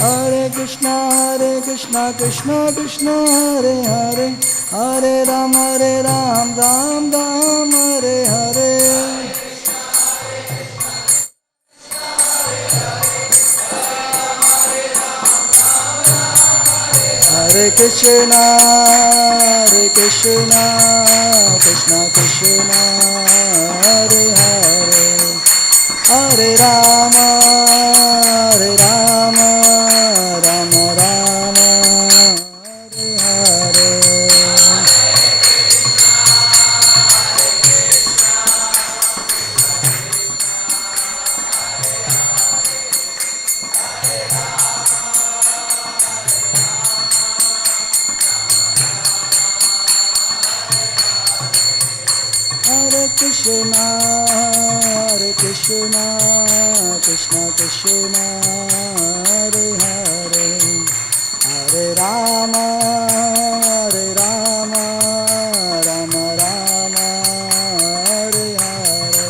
Krishna Krishna Krishna Hare Hare, Hare Ram Ram Ram Hare Hare. Hare Krishna Krishna Krishna Hare Hare, Hare Rama Rama Rama Hare Hare. Hare Krishna Krishna Krishna Hare Hare, Hare Rama Rama Rama Hare Hare.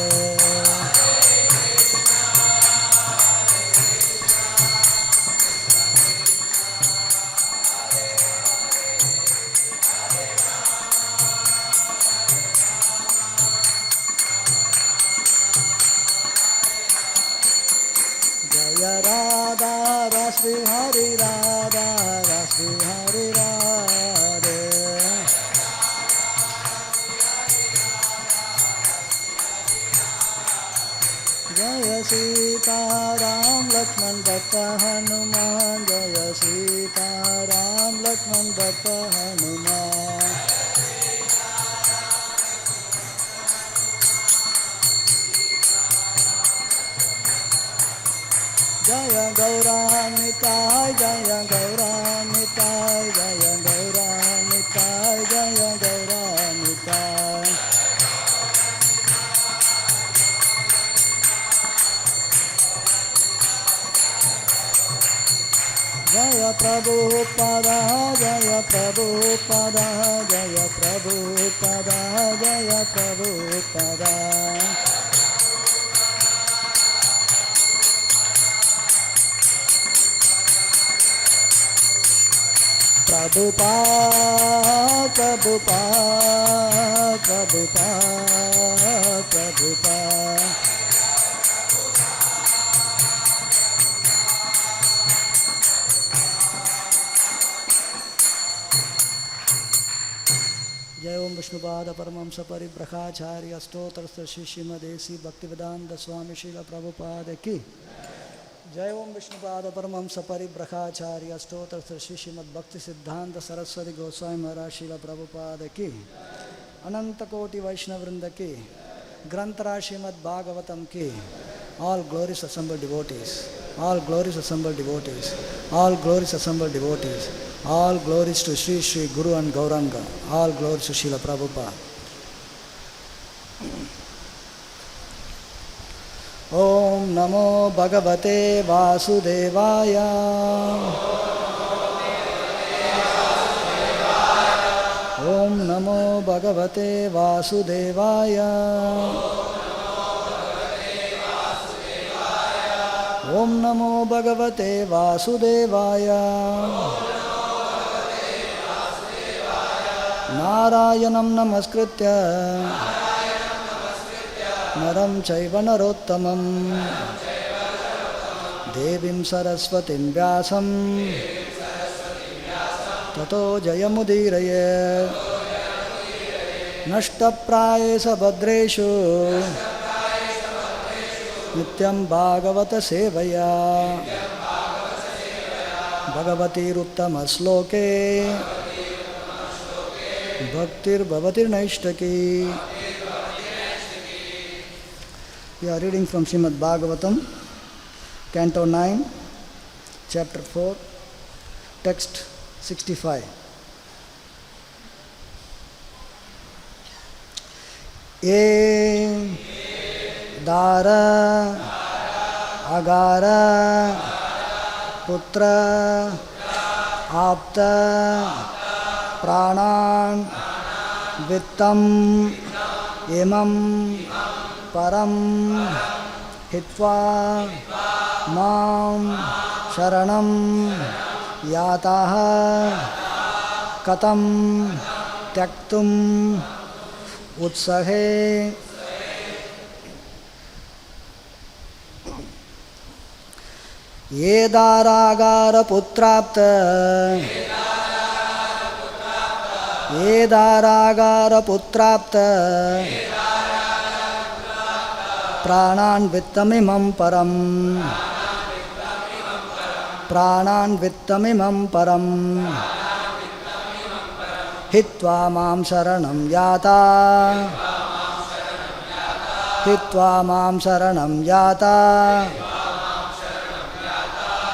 Jaya Radha Rashmi Hari Radha Rashmi Hari Radhe. Jaya Sita Ram Lakshman Bhatta Hanuman, Jaya Sita Ram Lakshman Bhatta Hanuman. Jaya Gauranitai, Jaya Gauranitai, Jaya Gauranitai, Jaya Gauranitai. Jaya Prabhupada, Jaya Prabhupada, Jaya Prabhupada, Jaya Prabhupada. Prabhupada, Prabhupada, Prabhupada, Prabhupada. जय ओम विष्णुपाद परमहंस परिव्रखाचार्य अष्टोत्तर श्री श्रीमदेसी भक्तिवेदांत स्वामी श्रील प्रभुपाद की जय ओम विष्णुपाद परमहंस परिव्रखाचार्य अष्टोत्तर श्री श्रीमद् भक्ति सिद्धांत सरस्वती गोस्वामी महाराज श्रील प्रभुपाद की अनंत कोटि वैष्णव वृंद की ग्रंथराज श्रीमद् भागवतम की all glories assembled devotees, all glories assembled devotees, all glories assembled devotees, all glories to Sri Sri Guru and Gauranga, all glories to Srila Prabhupada. Om Namo Bhagavate Vasudevaya. Om Namo Bhagavate Vasudevaya. Om Namo Bhagavate Vasudevaya. Narayanam Namaskritya Naram Chaiva Narottamam Devim Saraswatim Vyasam Tato Jayamudiraye Nashtaprayesa Bhadreshu Nityam Bhagavata Sevaya Bhagavati Ruttama Sloke Bhaktir Bhavatir Naishtaki. We are reading from Srimad Bhagavatam, Canto 9, Chapter 4, Text 65. E Dara Agara Putra Apta Pranan Vittam Imam Param Hitva मां शरणं याताः कथं त्यक्तुम् उत्सहे ये दारागारपुत्राप्त प्राणान् वित्तमिमं परम् हित्वा मां शरणं याता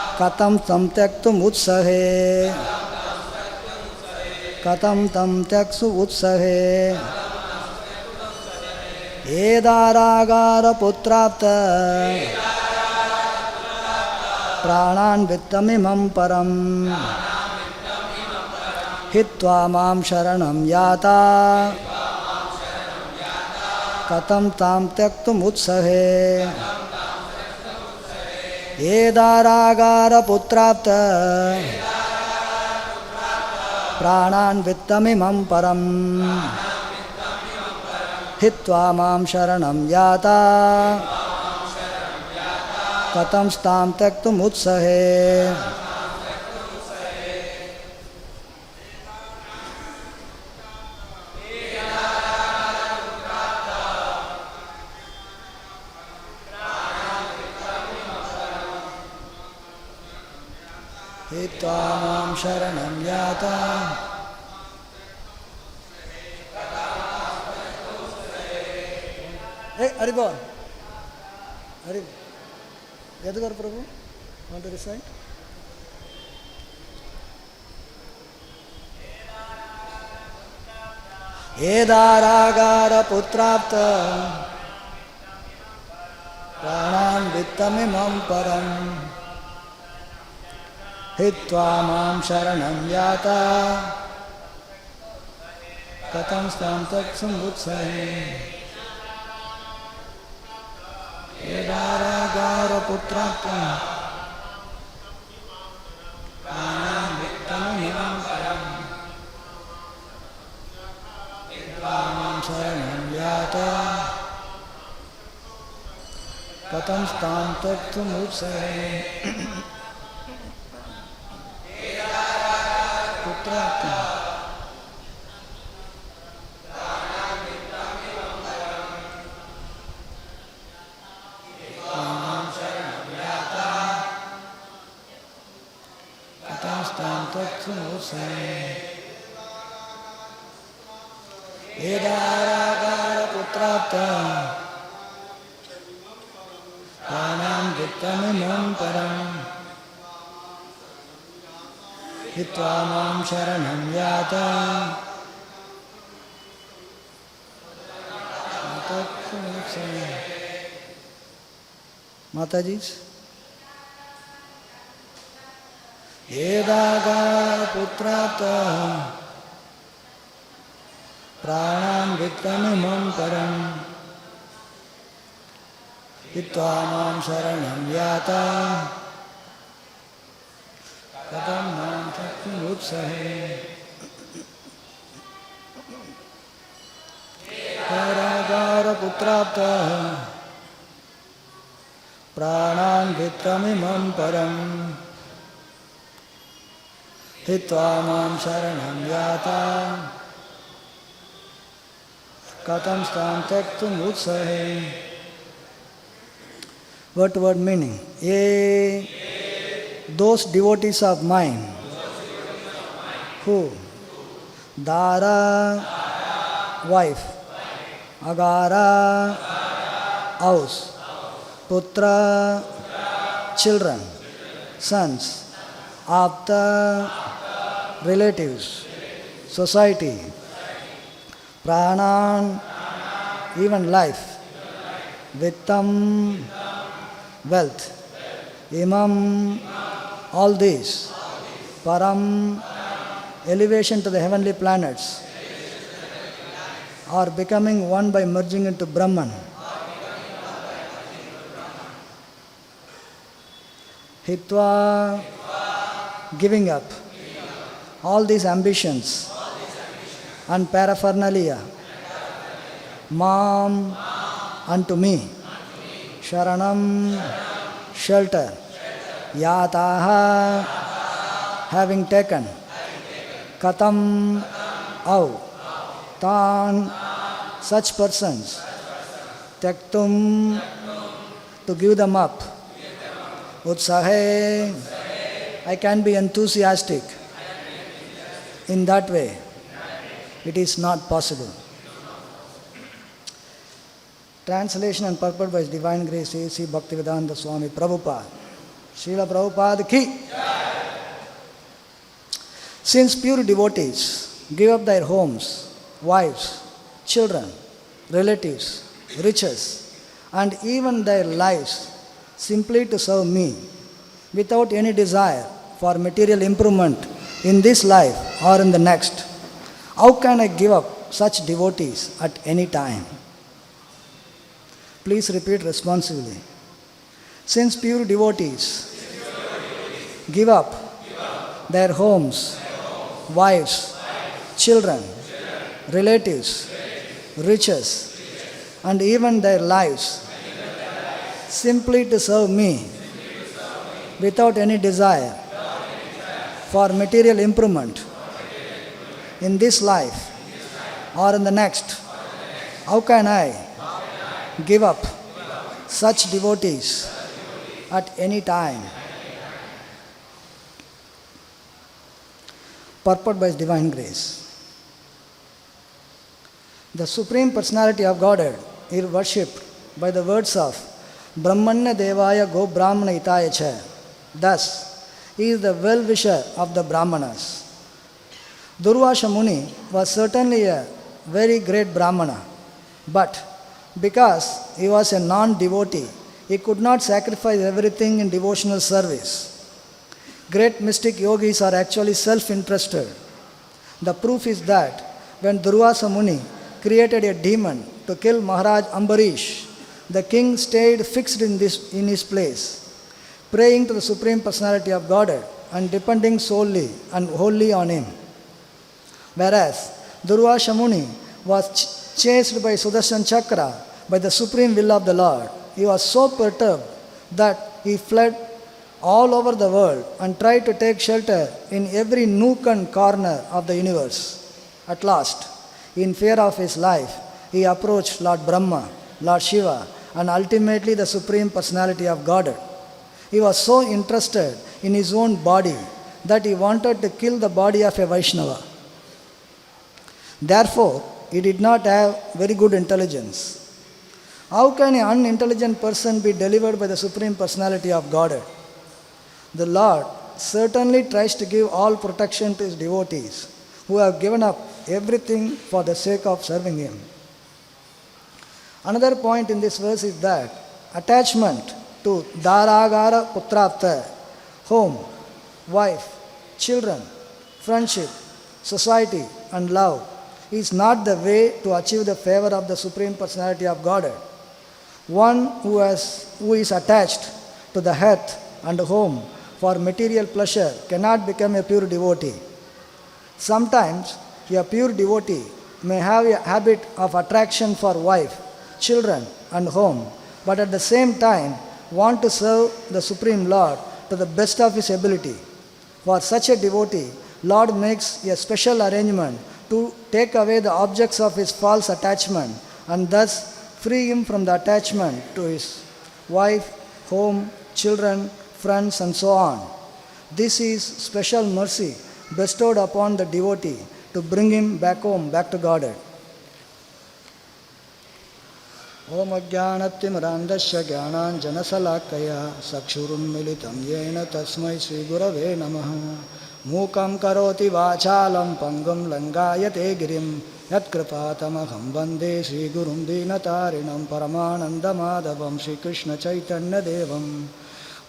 कथं तं त्यक्तुमुत्सहे ये दारागारपुत्राप्त प्राणान् वित्तमिमं परम् हित्वा मां शरणं याता कथं तां त्यक्तुमुत्सहे ये दारागारपुत्राप्त प्राणान् वित्तमिमं परम् हित्वा मां शरणं याता कथं तां त्यक्तुमुत्सहे हित्वा मां शरणं याता हरि बोल Hari Yadgar Prabhu, want to recite? Edaragaraputrapta Pranan Vittamimam Param Hitva Mam Sharanam Yata Katam Stam Taksam Utsahi Edaragaraputrapta Pranan Vittamimam Param Mam Sharanam Yata Katam Stam Taksam Utsahi Putrapta Edaragaraputrapta Pranam Vittamimam Param Hitva Mam Sharanam Yata Mataji's Edaragaraputrapta Pranam Vittamimam Param Hitva Mam Sharanam Yata Katam Mam Shakti Utsahe Edaragaraputrapta Pranam Vittamimam Param Hitva Mam Sharanam Yata Katam Stam Tektum Utsahe. What word meaning? Those devotees of mine who Dara wife, Agara house, Putra children, sons, Apta relatives, society, Pranan even life, Vittam wealth, Imam all these, Param elevation to the heavenly planets, are becoming one by merging into Brahman. hitva, giving up all these ambitions and paraphernalia, mam, unto me, sharanam, shelter, yataha, having taken, katam, how, tan, such persons, tektum, to give them up, utsahe, I can be enthusiastic. In that way, it is not possible. Translation and purport by His Divine Grace A.C. Bhaktivedanta Swami Prabhupada. Srila Prabhupada ki. Since pure devotees give up their homes, wives, children, relatives, riches, and even their lives simply to serve me, without any desire for material improvement in this life or in the next, how can I give up such devotees at any time? Please repeat responsively. Since pure devotees give up their homes, wives, children, relatives, riches, and even their lives, simply to serve me, without any desire for material improvement in this life or in the next, how can I give up such devotees at any time? Purport by His Divine Grace. The Supreme Personality of Godhead is worshipped by the words of Brahmanya Devaya Go Brahmana Hitaya Cha. Thus, he is the well-wisher of the Brahmanas. Durvasa Muni was certainly a very great Brahmana, but because he was a non-devotee, he could not sacrifice everything in devotional service. Great mystic yogis are actually self-interested. The proof is that when Durvasa Muni created a demon to kill Maharaj Ambarish, the king stayed fixed in his place, praying to the Supreme Personality of Godhead and depending solely and wholly on him. Whereas Durvasa Muni was chased by Sudarshan Chakra by the supreme will of the Lord, he was so perturbed that he fled all over the world and tried to take shelter in every nook and corner of the universe. At last, in fear of his life, he approached Lord Brahma, Lord Shiva, and ultimately the Supreme Personality of Godhead. He was so interested in his own body that he wanted to kill the body of a Vaishnava. Therefore, he did not have very good intelligence. How can an unintelligent person be delivered by the Supreme Personality of Godhead? The Lord certainly tries to give all protection to His devotees who have given up everything for the sake of serving Him. Another point in this verse is that attachment to Dharagara Putrapta, home, wife, children, friendship, society, and love is not the way to achieve the favor of the Supreme Personality of Godhead. One who is attached to the hearth and home for material pleasure cannot become a pure devotee. Sometimes a pure devotee may have a habit of attraction for wife, children, and home, but at the same time want to serve the Supreme Lord to the best of his ability. For such a devotee, Lord makes a special arrangement to take away the objects of his false attachment and thus free him from the attachment to his wife, home, children, friends, and so on. This is special mercy bestowed upon the devotee to bring him back home, back to Godhead. Om Ajnanatimirandasya Jnananjanasalakaya Sakshurunmilitam Yena Tasmai Sri Gurave Namaha Mukam Karoti Vachalam Pangam Langayate Girim Yat Kripatamaham Vande Sri Gurum Dinatarinam Paramananda Madhavam Sri Krishna Chaitanya Devam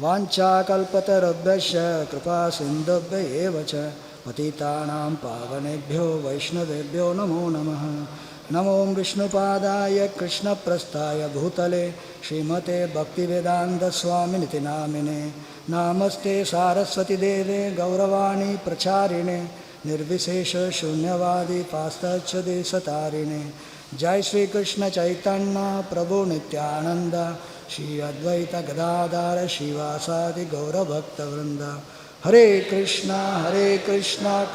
Vancha Kalpatarabhyasya Kripa Sindhabhya Evacha Patitanam Pavanebhyo Vaishnavebhyo Namo Namaha Namo Vishnupādāya Krishna Prasthāya Bhūtale Śrīmate Bhaktivedanta Swaminiti Namine Namaste Saraswati Deve Gauravani Pracharine Nirvisesha Shunyavadi Pastacha Desatarine Jai Shri Krishna Chaitanya Prabhu Nityananda Shri Advaita Gadadhara Shivasadi Gaura Bhakta Vrinda Hare Krishna Krishna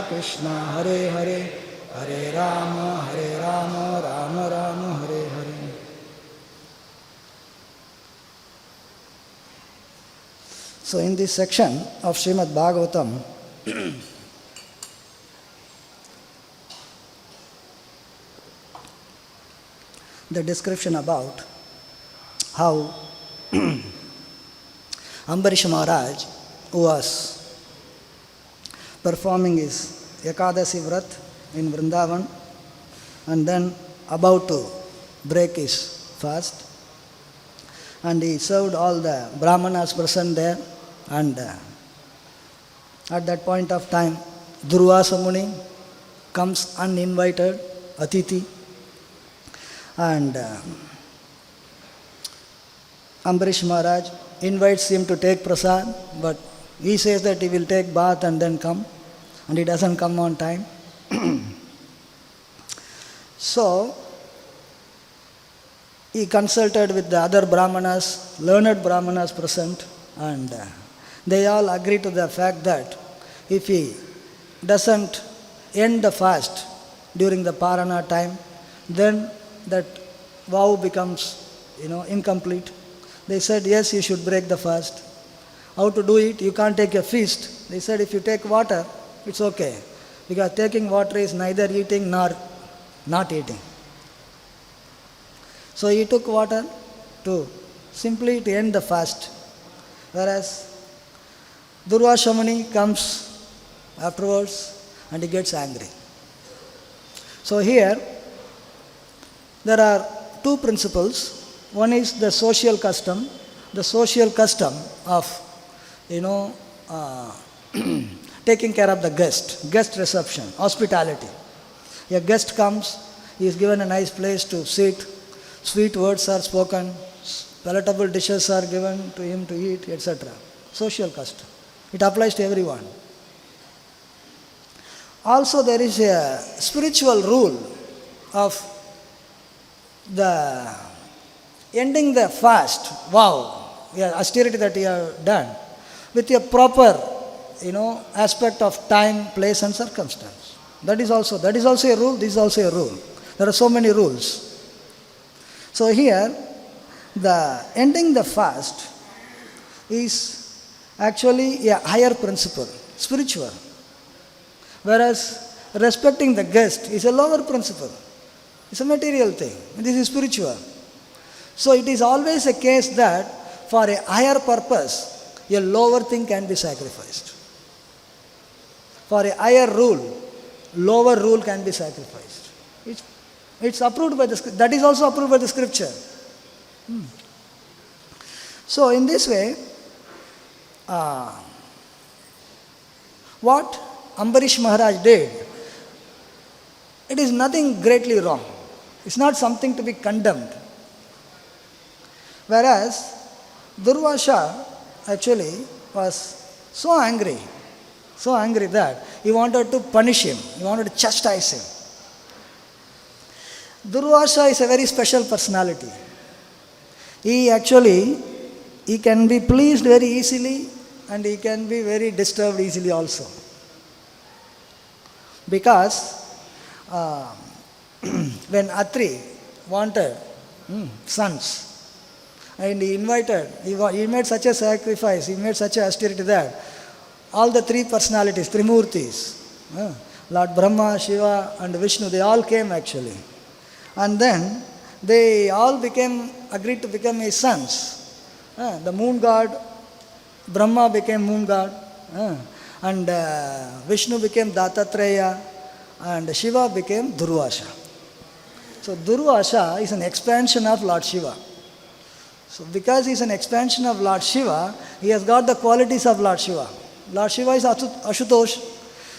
Krishna Hare Hare Hare Rama, Rama Rama, Hare Hare. So in this section of Srimad Bhagavatam, the description about how Ambarish Maharaj was performing his Ekadasi Vrat in Vrindavan and then about to break his fast, and he served all the Brahmanas present there, and at that point of time Durvasa Muni comes uninvited, Atiti, and Ambarish Maharaj invites him to take prasad, but he says that he will take bath and then come, and he doesn't come on time. So he consulted with the other Brahmanas, learned Brahmanas present, and they all agreed to the fact that if he doesn't end the fast during the Parana time, then that vow becomes, incomplete. They said, yes, you should break the fast. How to do it? You can't take a feast. They said, if you take water, it's okay. Because taking water is neither eating nor not eating. So he took water to simply to end the fast. Whereas Durvasa Muni comes afterwards and he gets angry. So here there are two principles. One is the social custom of, taking care of the guest reception, hospitality. A guest comes, he is given a nice place to sit, sweet words are spoken, palatable dishes are given to him to eat, etc. Social custom. It applies to everyone. Also there is a spiritual rule of the ending the fast, austerity that you have done, with a proper aspect of time, place and circumstance. That is also a rule, this is also a rule. There are so many rules. So here, the ending the fast is actually a higher principle, spiritual. Whereas respecting the guest is a lower principle. It's a material thing. This is spiritual. So it is always a case that for a higher purpose, a lower thing can be sacrificed. For a higher rule, lower rule can be sacrificed. It's approved by that is also approved by the scripture. So in this way, what Ambarish Maharaj did, it is nothing greatly wrong. It's not something to be condemned. Whereas Durvasa actually was so angry that he wanted to punish him, he wanted to chastise him. Durvasa is a very special personality. He can be pleased very easily and he can be very disturbed easily also. Because when Atri wanted sons, and he made such a sacrifice, he made such a austerity that all the three personalities, Trimurtis, Lord Brahma, Shiva and Vishnu, they all came actually. And then they all agreed to become his sons. The moon god, Brahma became moon god, and Vishnu became Dattatreya, and Shiva became Durvasa. So Durvasa is an expansion of Lord Shiva. So because he is an expansion of Lord Shiva, he has got the qualities of Lord Shiva. Lord Shiva is Ashutosh.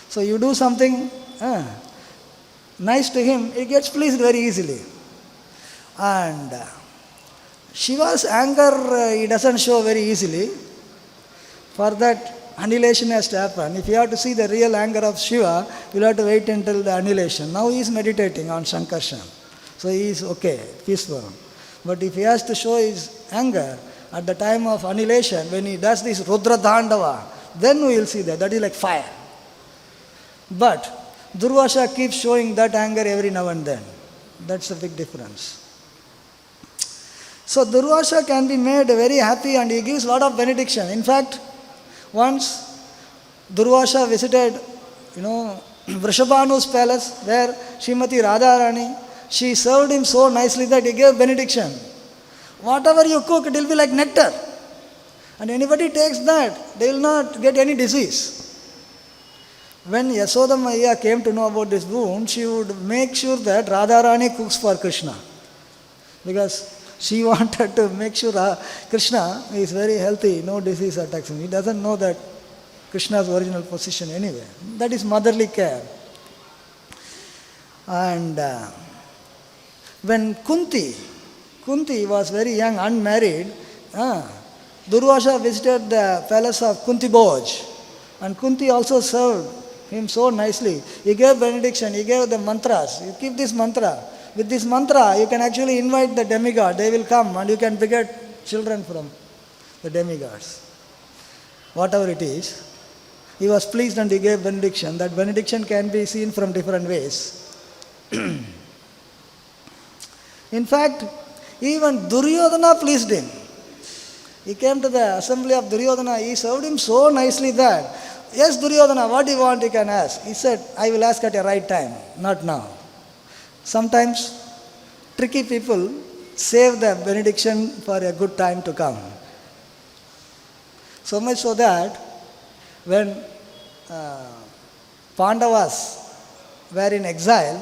So you do something, nice to him, he gets pleased very easily. And Shiva's anger, he doesn't show very easily. For that, annihilation has to happen. If you have to see the real anger of Shiva, you'll have to wait until the annihilation. Now he is meditating on Sankarshan. So he is okay, peaceful. But if he has to show his anger at the time of annihilation, when he does this Rudra Dandava, then we will see that. That is like fire. But Durvasa keeps showing that anger every now and then. That's a big difference. So Durvasa can be made very happy and he gives a lot of benediction. In fact, once Durvasa visited, Vrishabhanu's palace where Srimati Radharani, she served him so nicely that he gave benediction. Whatever you cook, it will be like nectar. And anybody takes that, they will not get any disease. When Yasoda Maiya came to know about this boon, she would make sure that Radharani cooks for Krishna. Because she wanted to make sure Krishna is very healthy, no disease attacks him. He doesn't know that Krishna's original position anyway. That is motherly care. And when Kunti was very young, unmarried, Durvasa visited the palace of Kunti Bhoj. And Kunti also served him so nicely. He gave benediction, he gave the mantras. You keep this mantra. With this mantra, you can actually invite the demigod. They will come and you can beget children from the demigods. Whatever it is. He was pleased and he gave benediction. That benediction can be seen from different ways. In fact, even Duryodhana pleased him. He came to the assembly of Duryodhana. He served him so nicely that, yes, Duryodhana, what do you want, you can ask. He said, I will ask at a right time, not now. Sometimes tricky people save the benediction for a good time to come. So much so that when Pandavas were in exile,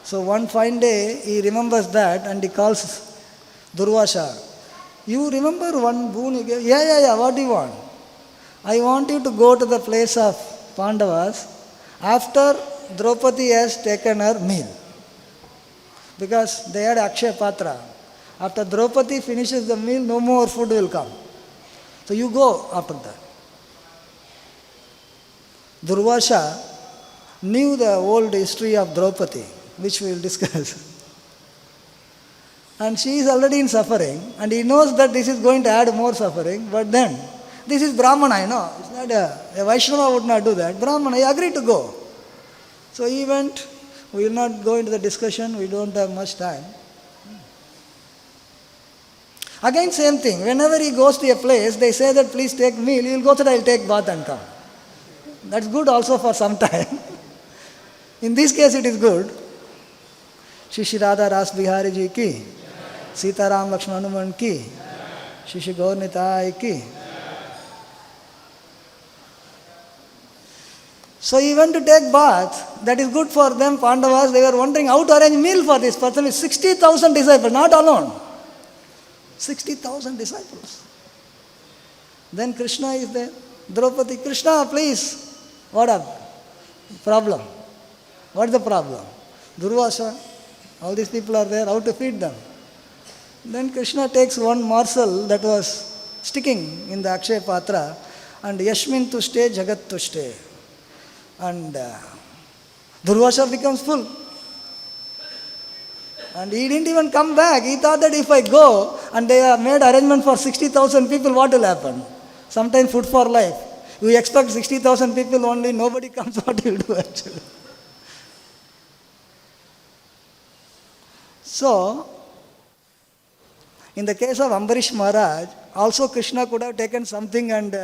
so one fine day he remembers that and he calls Durvasa. You remember one boon you gave? Yeah, what do you want? I want you to go to the place of Pandavas after Draupadi has taken her meal. Because they had Akshay Patra. After Draupadi finishes the meal, no more food will come. So you go after that. Durvasa knew the old history of Draupadi, which we will discuss. And she is already in suffering, and he knows that this is going to add more suffering, but then, this is Brahmana, it's not a Vaishnava would not do that. Brahmana, he agreed to go. So he went. We will not go into the discussion, we don't have much time. Again, same thing. Whenever he goes to a place, they say that please take meal, he will go that I will take bath and come. That's good also for some time. In this case, it is good. Shri Radha Ras Bihari Ji ki, Sita Ram Lakshman Hanuman ki, Shri Gaur Nitai ki. So he went to take bath. That is good for them, Pandavas. They were wondering how to arrange meal for this person with 60,000 disciples, not alone. 60,000 disciples. Then Krishna is there. Draupadi, Krishna, please. What up? Problem. What is the problem? Durvasa. All these people are there. How to feed them? Then Krishna takes one morsel that was sticking in the Akshay Patra and Yashmin to stay, Jagat to stay. And Durvasa becomes full. And he didn't even come back. He thought that if I go and they have made arrangement for 60,000 people, what will happen? Sometimes food for life. You expect 60,000 people only, nobody comes, what will do actually? So, in the case of Ambarish Maharaj, also Krishna could have taken something and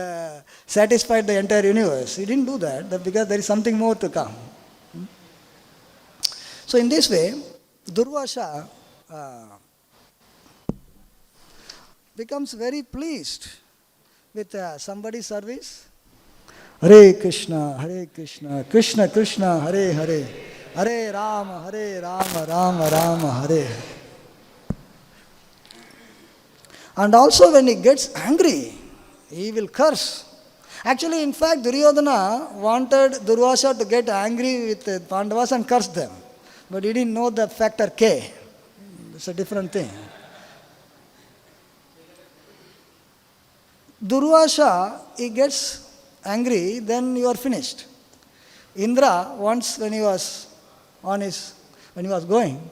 satisfied the entire universe. He didn't do that because there is something more to come. So in this way, Durvasa becomes very pleased with somebody's service. Hare Krishna, Krishna Krishna, Hare Hare, Hare Rama, Rama Rama, Hare. And also when he gets angry, he will curse. Actually, in fact, Duryodhana wanted Durvasa to get angry with Pandavas and curse them. But he didn't know the factor K. It's a different thing. Durvasa, he gets angry, then you are finished. Indra, once when he was going,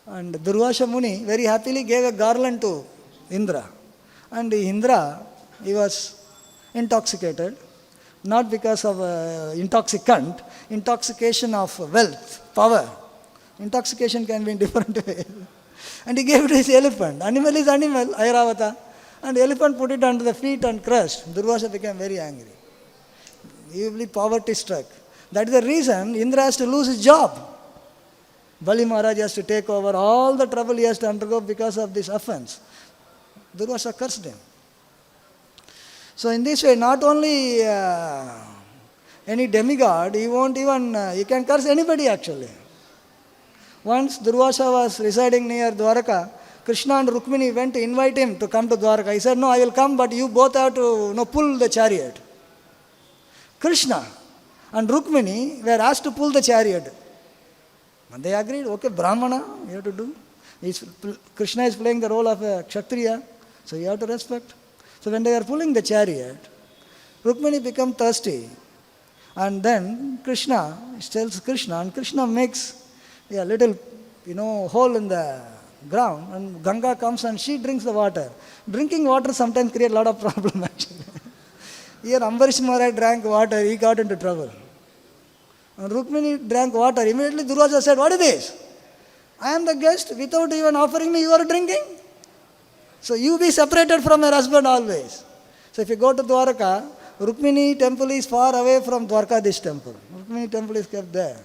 and Durvasa Muni very happily gave a garland to Indra. And Indra, he was intoxicated, not because of intoxicant, intoxication of wealth, power. Intoxication can be in different ways. And he gave it to his elephant. Animal is animal, Airavata. And the elephant put it under the feet and crushed. Durvasa became very angry. He will be poverty struck. That is the reason Indra has to lose his job. Bali Maharaj has to take over all the trouble he has to undergo because of this offense. Durvasa cursed him. So in this way, not only any demigod, he can curse anybody actually. Once Durvasa was residing near Dwaraka, Krishna and Rukmini went to invite him to come to Dwaraka. He said, no, I will come, but you both have to pull the chariot. Krishna and Rukmini were asked to pull the chariot. And they agreed, okay, Brahmana, you have to do. Krishna is playing the role of a Kshatriya, so you have to respect. So when they are pulling the chariot, Rukmini become thirsty. And then Krishna tells Krishna, and Krishna makes a little, hole in the ground, and Ganga comes and she drinks the water. Drinking water sometimes creates a lot of problem actually. Here Ambarish Maharaj drank water, he got into trouble. And Rukmini drank water. Immediately Durvasa said, what is this? I am the guest, without even offering me, you are drinking? So you be separated from your husband always. So if you go to Dwaraka, Rukmini temple is far away from Dwarkadish temple. Rukmini temple is kept there.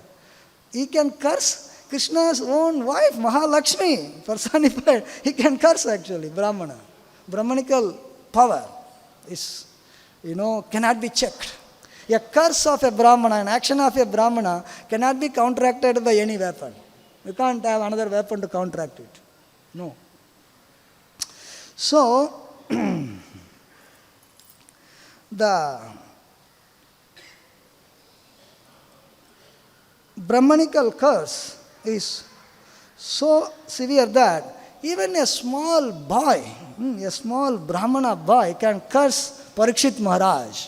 He can curse Krishna's own wife, Mahalakshmi, personified. He can curse actually, Brahmana. Brahmanical power is, cannot be checked. A curse of a Brahmana, an action of a Brahmana cannot be counteracted by any weapon. You can't have another weapon to counteract it. No. So, the Brahmanical curse is so severe that even a small boy, a small Brahmana boy can curse Parikshit Maharaj.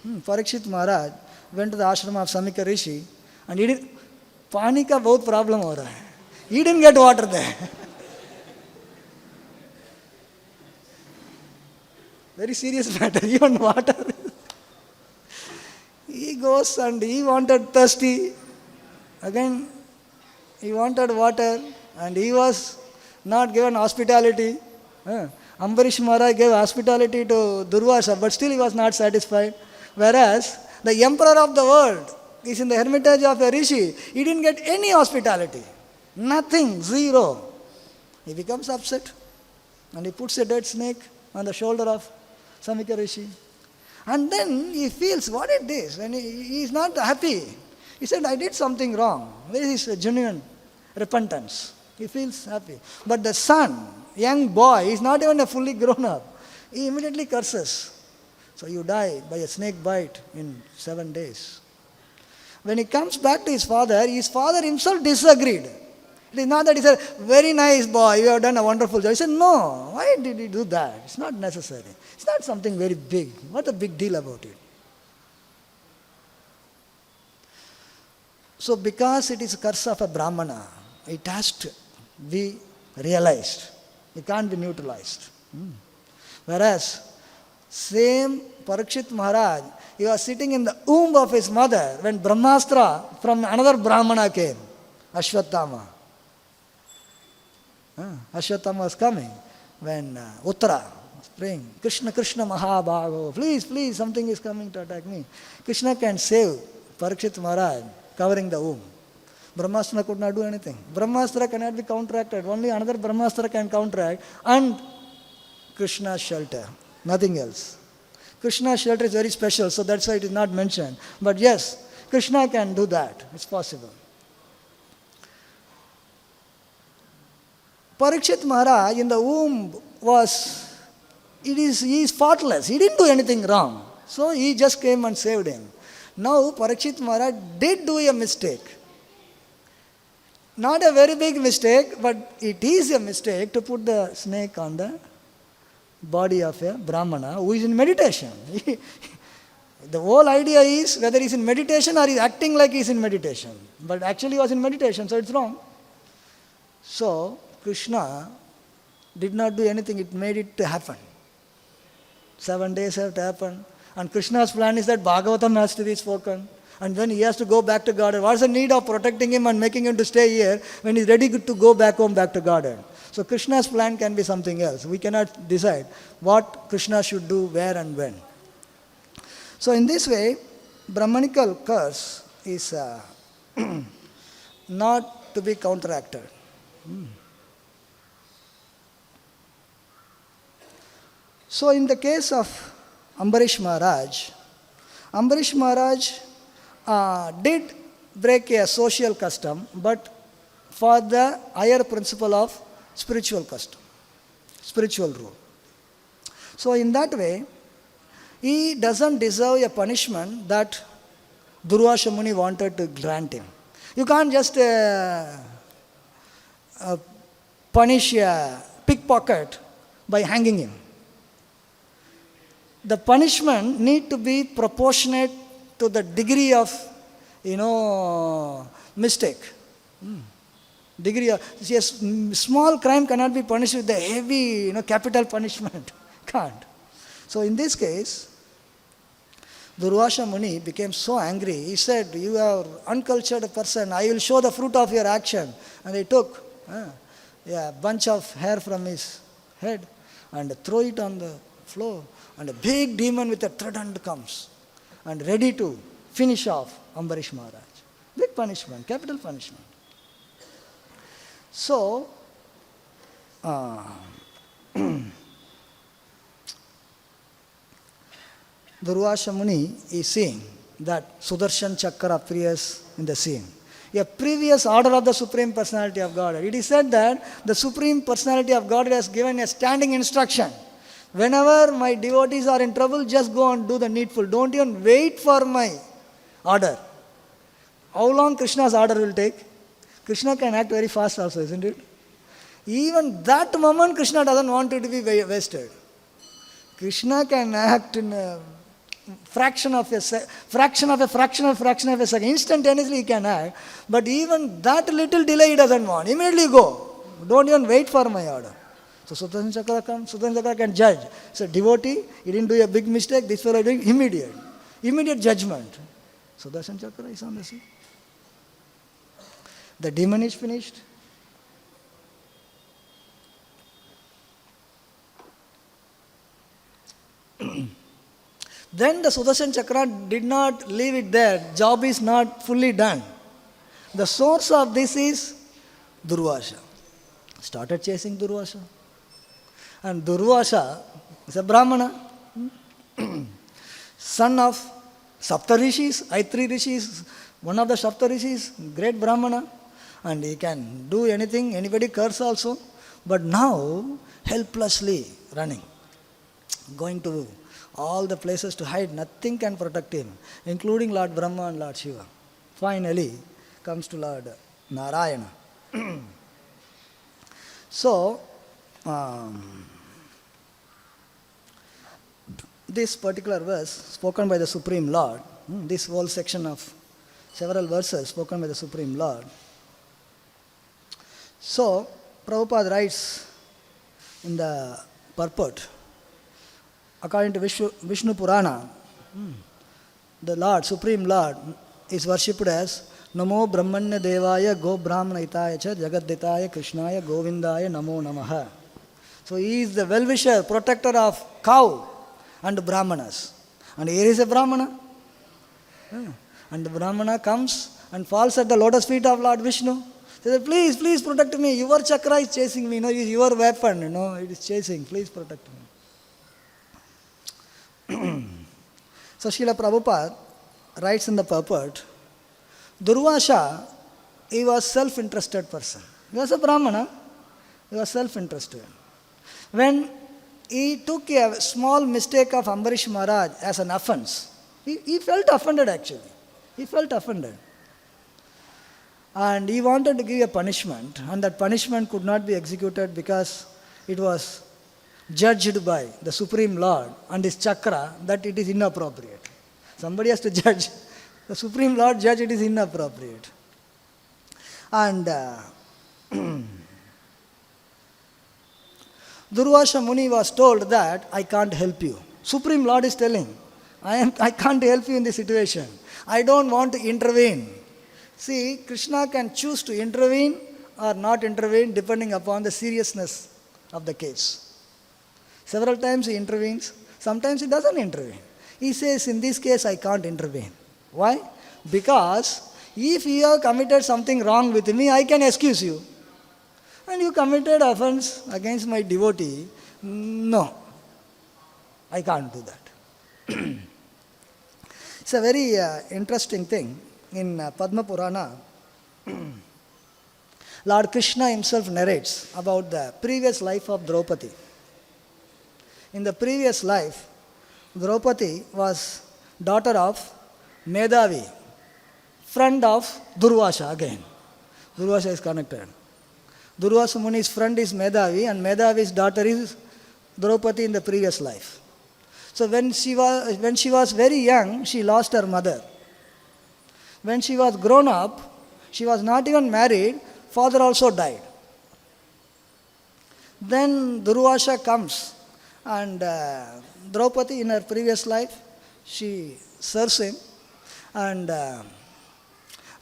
Parikshit Maharaj went to the ashram of Samika Rishi and he didn't, Pani ka bahut problem ho raha hai. He didn't get water there. Very serious matter, even water. He goes and he wanted thirsty. Again, he wanted water and he was not given hospitality. Ambarish Maharaj gave hospitality to Durvasa, but still he was not satisfied. Whereas the emperor of the world is in the hermitage of a rishi. He didn't get any hospitality. Nothing, zero. He becomes upset and he puts a dead snake on the shoulder of Samika Rishi. And then he feels, what is this? And he is not happy. He said, I did something wrong. This is genuine repentance. He feels happy. But the son, young boy, is not even a fully grown up. He immediately curses. So you die by a snake bite in 7 days. When he comes back to his father himself disagreed. It is not that he said, very nice boy, you have done a wonderful job. He said, no, why did he do that? It's not necessary. It's not something very big. What a big deal about it? So because it is a curse of a Brahmana, it has to be realized. It can't be neutralized. Whereas, same Parikshit Maharaj, he was sitting in the womb of his mother when Brahmastra from another Brahmana came, Ashwatthama. Ashwatthama was coming when Uttara was praying, Krishna, Krishna Mahabhago, please, please, something is coming to attack me. Krishna can save Parikshit Maharaj covering the womb. Brahmastra could not do anything. Brahmastra cannot be counteracted. Only another Brahmastra can counteract and Krishna's shelter. Nothing else. Krishna's shelter is very special, so that's why it is not mentioned. But yes, Krishna can do that. It's possible. Parikshit Maharaj in the womb he is faultless. He didn't do anything wrong. So he just came and saved him. Now Parikshit Maharaj did do a mistake. Not a very big mistake, but it is a mistake to put the snake on the body of a Brahmana who is in meditation. The whole idea is whether he is in meditation or he is acting like he is in meditation. But actually he was in meditation, so it's wrong. So, Krishna did not do anything, it made it to happen. 7 days have to happen. And Krishna's plan is that Bhagavatam has to be spoken. And then he has to go back to garden. What's the need of protecting him and making him to stay here when he's ready to go back home, back to garden? So Krishna's plan can be something else. We cannot decide what Krishna should do, where and when. So in this way, Brahmanical curse is not to be counteracted. So in the case of Ambarish Maharaj did break a social custom, but for the higher principle of spiritual custom, spiritual rule. So in that way, he doesn't deserve a punishment that Durvasa Muni wanted to grant him. You can't just punish a pickpocket by hanging him. The punishment need to be proportionate to the degree of, mistake. Degree of, see, a small crime cannot be punished with the heavy, capital punishment. Can't. So in this case, Durvasa Muni became so angry. He said, "You are uncultured person. I will show the fruit of your action." And he took a bunch of hair from his head and throw it on the floor. And a big demon with a trident comes and ready to finish off Ambarish Maharaj. Big punishment, capital punishment. So, Durvasa Muni is seeing that Sudarshan Chakra appears in the scene. A previous order of the Supreme Personality of Godhead. It is said that the Supreme Personality of Godhead has given a standing instruction. Whenever my devotees are in trouble, just go and do the needful. Don't even wait for my order. How long Krishna's order will take? Krishna can act very fast also, isn't it? Even that moment, Krishna doesn't want it to be wasted. Krishna can act in a fraction of a second. Instantaneously he can act. But even that little delay he doesn't want. Immediately go. Don't even wait for my order. So Sudarshan Chakra comes, Sudarshan Chakra can judge. So devotee, he didn't do a big mistake, this fellow doing immediate judgment. Sudarshan Chakra is on the scene. The demon is finished. Then the Sudarshan Chakra did not leave it there. Job is not fully done. The source of this is Durvasa. Started chasing Durvasa. And Durvasa is a Brahmana, son of Sapta Rishis, Aitri Rishis, one of the Sapta Rishis, great Brahmana, and he can do anything, anybody curse also, but now helplessly running, going to all the places to hide, nothing can protect him, including Lord Brahma and Lord Shiva. Finally, comes to Lord Narayana. So, this particular verse spoken by the Supreme Lord, this whole section of several verses spoken by the Supreme Lord. So, Prabhupada writes in the purport, according to Vishnu Purana, the Lord, Supreme Lord, is worshipped as Namo Brahmanya Devaya Go Brahmana Hitaya Cha Jagaditaya Krishnaya Govindaya Namo Namaha. So he is the well-wisher, protector of cow and Brahmanas. And here is a Brahmana. And the Brahmana comes and falls at the lotus feet of Lord Vishnu. He says, please protect me. Your chakra is chasing me. It is your weapon. It is chasing. Please protect me. So Srila Prabhupada writes in the purport, Durvasa, he was self-interested person. He was a Brahmana. He was self-interested. When he took a small mistake of Ambarish Maharaj as an offense, he felt offended actually. He felt offended. And he wanted to give a punishment, and that punishment could not be executed because it was judged by the Supreme Lord and his chakra that it is inappropriate. Somebody has to judge. The Supreme Lord judged it is inappropriate. And Durvasa Muni was told that I can't help you. Supreme Lord is telling, I can't help you in this situation. I don't want to intervene. See, Krishna can choose to intervene or not intervene depending upon the seriousness of the case. Several times he intervenes, sometimes he doesn't intervene. He says, in this case I can't intervene. Why? Because if you have committed something wrong with me, I can excuse you. And you committed offense against my devotee, no, I can't do that. It's a very interesting thing. In Padma Purana, Lord Krishna himself narrates about the previous life of Draupadi. In the previous life, Draupadi was daughter of Madhav, friend of Durvasa again. Durvasa is connected. Durvasa Muni's friend is Madhav, and Madhavi's daughter is Draupadi in the previous life. So when she was very young, she lost her mother. When she was grown up, she was not even married, father also died. Then Durvasa comes, and Draupadi in her previous life, she serves him, and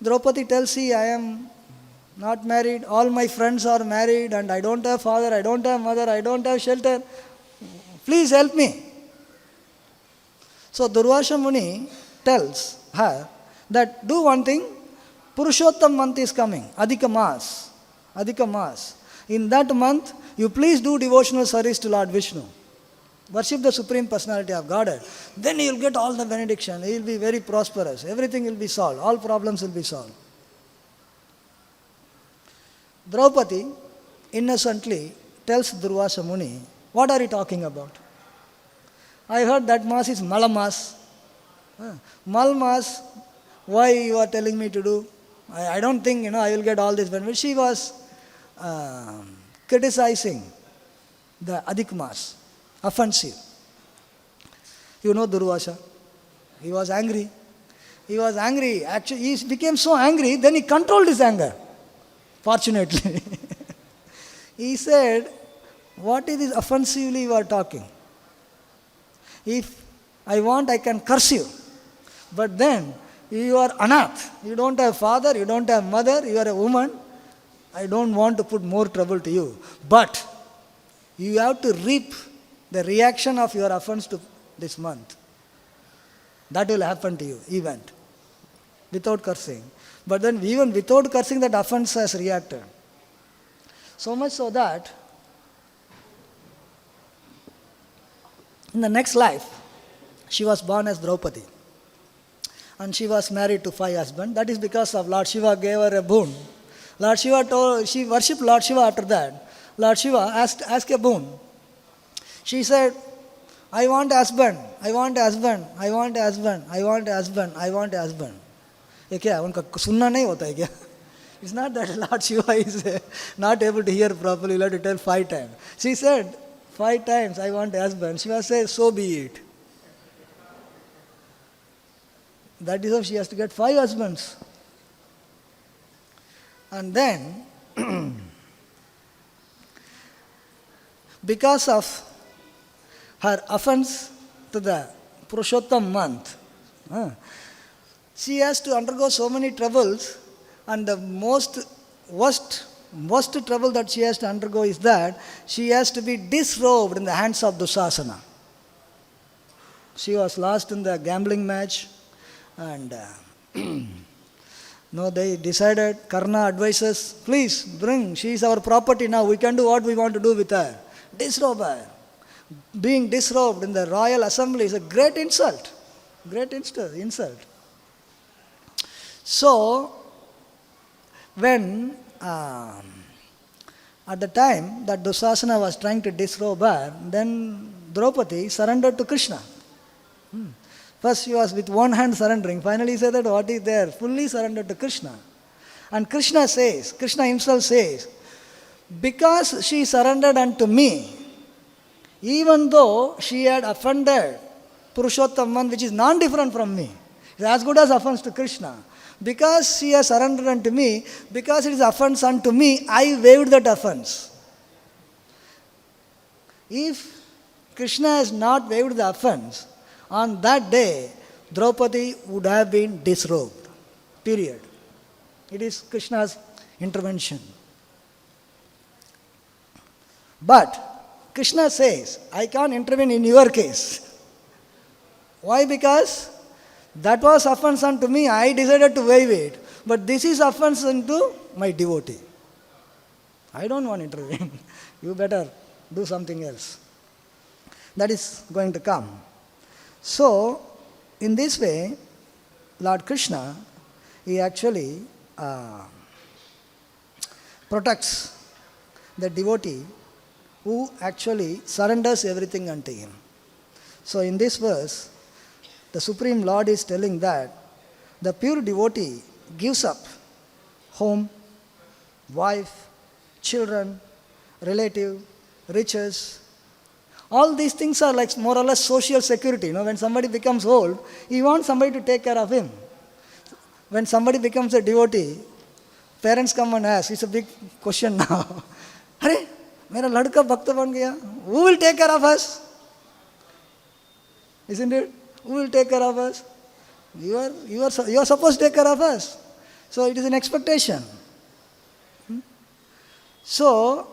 Draupadi tells him, I am not married, all my friends are married, and I don't have father, I don't have mother, I don't have shelter, please help me. So Durvasa Muni tells her that do one thing, Purushottam month is coming, Adhika Mas. In that month, you please do devotional service to Lord Vishnu. Worship the Supreme Personality of Godhead. Then you will get all the benediction, you will be very prosperous, everything will be solved, all problems will be solved. Draupadi innocently tells Durvasa Muni, what are you talking about? I heard that Mass is Malamas. Malmas, why you are telling me to do? I don't think, I will get all this benefit. She was criticizing the Adhik Mas, offensive. You know Durvasa. He was angry. Actually, he became so angry, then he controlled his anger. Fortunately. He said, what is this offensively you are talking? If I want, I can curse you. But then, you are anath. You don't have father, you don't have mother, you are a woman. I don't want to put more trouble to you. But, you have to reap the reaction of your offense to this month. That will happen to you, event. Without cursing. But then, even without cursing, that offense has reacted. So much so that, in the next life, she was born as Draupadi. And she was married to 5 husbands. That is because of Lord Shiva gave her a boon. Lord Shiva she worshipped Lord Shiva after that. Lord Shiva asked a boon. She said, I want a husband, I want a husband, I want a husband, I want a husband, I want a husband. ये क्या उनका सुनना नहीं होता है क्या? It's not that Lord Shiva is not able to hear properly. You have to tell 5 times. She said 5 times, I want a husband. Shiva says, so be it. That is how she has to get 5 husbands. And then, because of her offense to the Purushottam month, she has to undergo so many troubles, and the worst trouble that she has to undergo is that she has to be disrobed in the hands of Dusasana. She was lost in the gambling match. And they decided, Karna advises, please bring, she is our property now, we can do what we want to do with her. Disrobe her. Being disrobed in the royal assembly is a great insult. Great insult. So, when at the time that Dusasana was trying to disrobe her, then Draupadi surrendered to Krishna. First she was with one hand surrendering. Finally he said that what is there? Fully surrendered to Krishna. And Krishna himself says, because she surrendered unto me, even though she had offended Purushottam, which is non-different from me, it's as good as offense to Krishna. Because she has surrendered unto me, because it is offense unto me, I waived that offense. If Krishna has not waived the offense, on that day, Draupadi would have been disrobed. Period. It is Krishna's intervention. But Krishna says, I can't intervene in your case. Why? Because that was offense unto me, I decided to waive it. But this is offense unto my devotee. I don't want to intervene. You better do something else. That is going to come. So, in this way, Lord Krishna, he actually protects the devotee who actually surrenders everything unto him. So, in this verse, the Supreme Lord is telling that the pure devotee gives up home, wife, children, relative, riches. All these things are like more or less social security. When somebody becomes old, he wants somebody to take care of him. When somebody becomes a devotee, parents come and ask, it's a big question now. Hare, mera ladka bhakta ban gaya. Who will take care of us? Isn't it? Who will take care of us? You are supposed to take care of us. So it is an expectation. So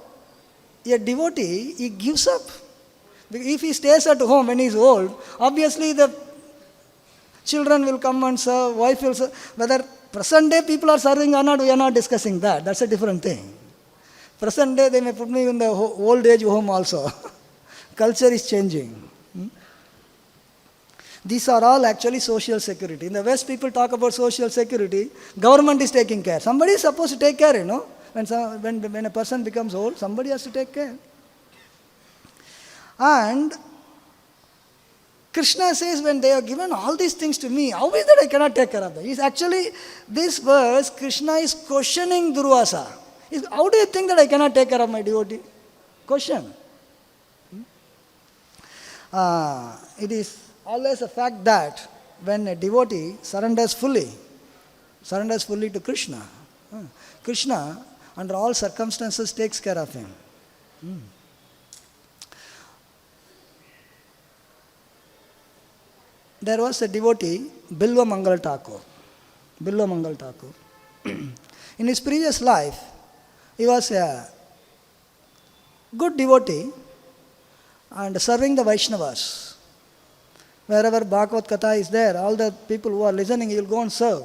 a devotee, he gives up. If he stays at home when he is old, obviously the children will come and serve, wife will serve. Whether present day people are serving or not, we are not discussing that. That's a different thing. Present day they may put me in the old age home also. Culture is changing. These are all actually social security. In the West, people talk about social security. Government is taking care. Somebody is supposed to take care, When a person becomes old, somebody has to take care. And Krishna says, when they have given all these things to me, how is that I cannot take care of them? He's actually, this verse, Krishna is questioning Durvasa. How do you think that I cannot take care of my devotee? Question. It is always a fact that when a devotee surrenders fully to Krishna, Krishna under all circumstances takes care of him. There was a devotee, Bilva Mangal Thakur. In his previous life, he was a good devotee and serving the Vaishnavas. Wherever Bhagavad Katha is there, all the people who are listening, he will go and serve.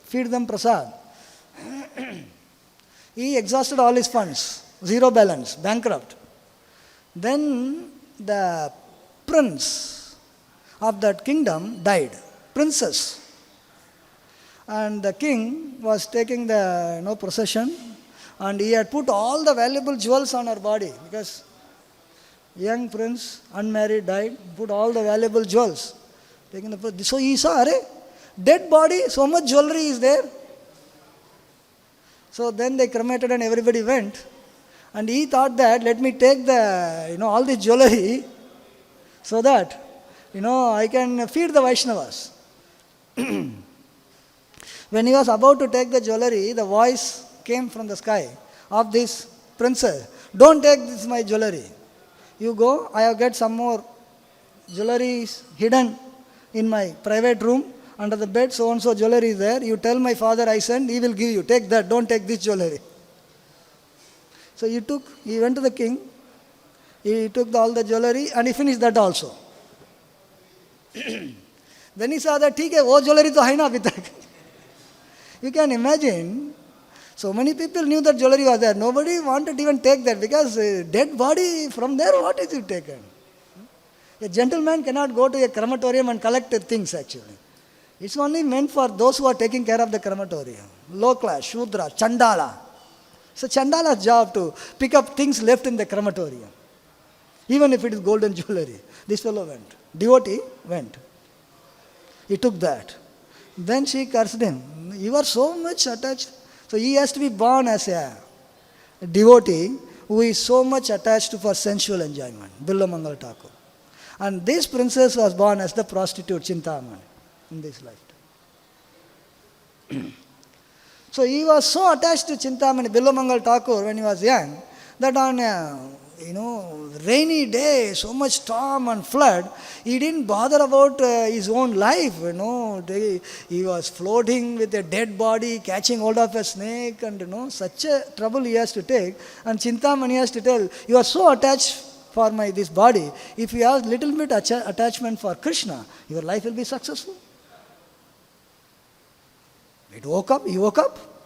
Feed them prasad. He exhausted all his funds. Zero balance, bankrupt. Then the prince of that kingdom died. Princess. And the king was taking the procession, and he had put all the valuable jewels on her body, because young prince, unmarried, died, put all the valuable jewels. So he saw, dead body, so much jewelry is there. So then they cremated and everybody went. And he thought that, let me take the, all this jewelry so that, I can feed the Vaishnavas. When he was about to take the jewelry, the voice came from the sky of this princess. Don't take this my jewelry. You go, I have got some more jewelry hidden in my private room under the bed, so and so jewelry is there. You tell my father I sent, he will give you. Take that, don't take this jewelry. So he went to the king, he took all the jewelry and he finished that also. Then he saw that, theek hai, wo jewelry to hai na abhi tak. You can imagine, so many people knew that jewelry was there. Nobody wanted to even take that, because dead body, from there what is it taken? A gentleman cannot go to a crematorium and collect things actually. It's only meant for those who are taking care of the crematorium. Low class, Shudra, Chandala. It's a Chandala's job to pick up things left in the crematorium. Even if it is golden jewelry. This fellow went. Devotee went. He took that. Then she cursed him. You are so much attached. So he has to be born as a devotee who is so much attached for sensual enjoyment. Billamangal Thakur. And this princess was born as the prostitute Chintamani in this lifetime. So he was so attached to Chintamani, Billamangal Thakur, when he was young, that on a rainy day, so much storm and flood, he didn't bother about his own life. He was floating with a dead body, catching hold of a snake, and such a trouble he has to take. And Chintamani has to tell, you are so attached for this body. If you have little bit attachment for Krishna, your life will be successful. He woke up.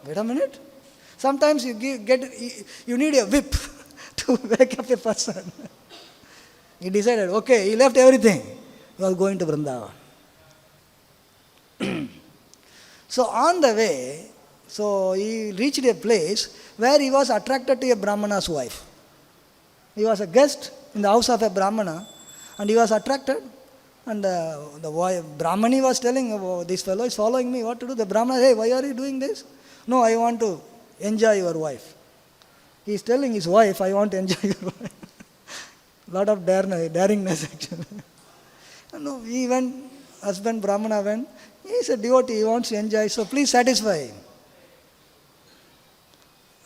Wait a minute. Sometimes you need a whip to wake up a person. He decided, okay, he left everything. He was going to Vrindavan. So on the way, he reached a place where he was attracted to a Brahmana's wife. He was a guest in the house of a Brahmana, and he was attracted. And the Brahmani was telling, oh, this fellow is following me, what to do? The Brahmana, hey, why are you doing this? No, I want to enjoy your wife. He is telling his wife, I want to enjoy your wife. Lot of daringness actually. No, he went, husband Brahmana went, he is a devotee, he wants to enjoy, so please satisfy him.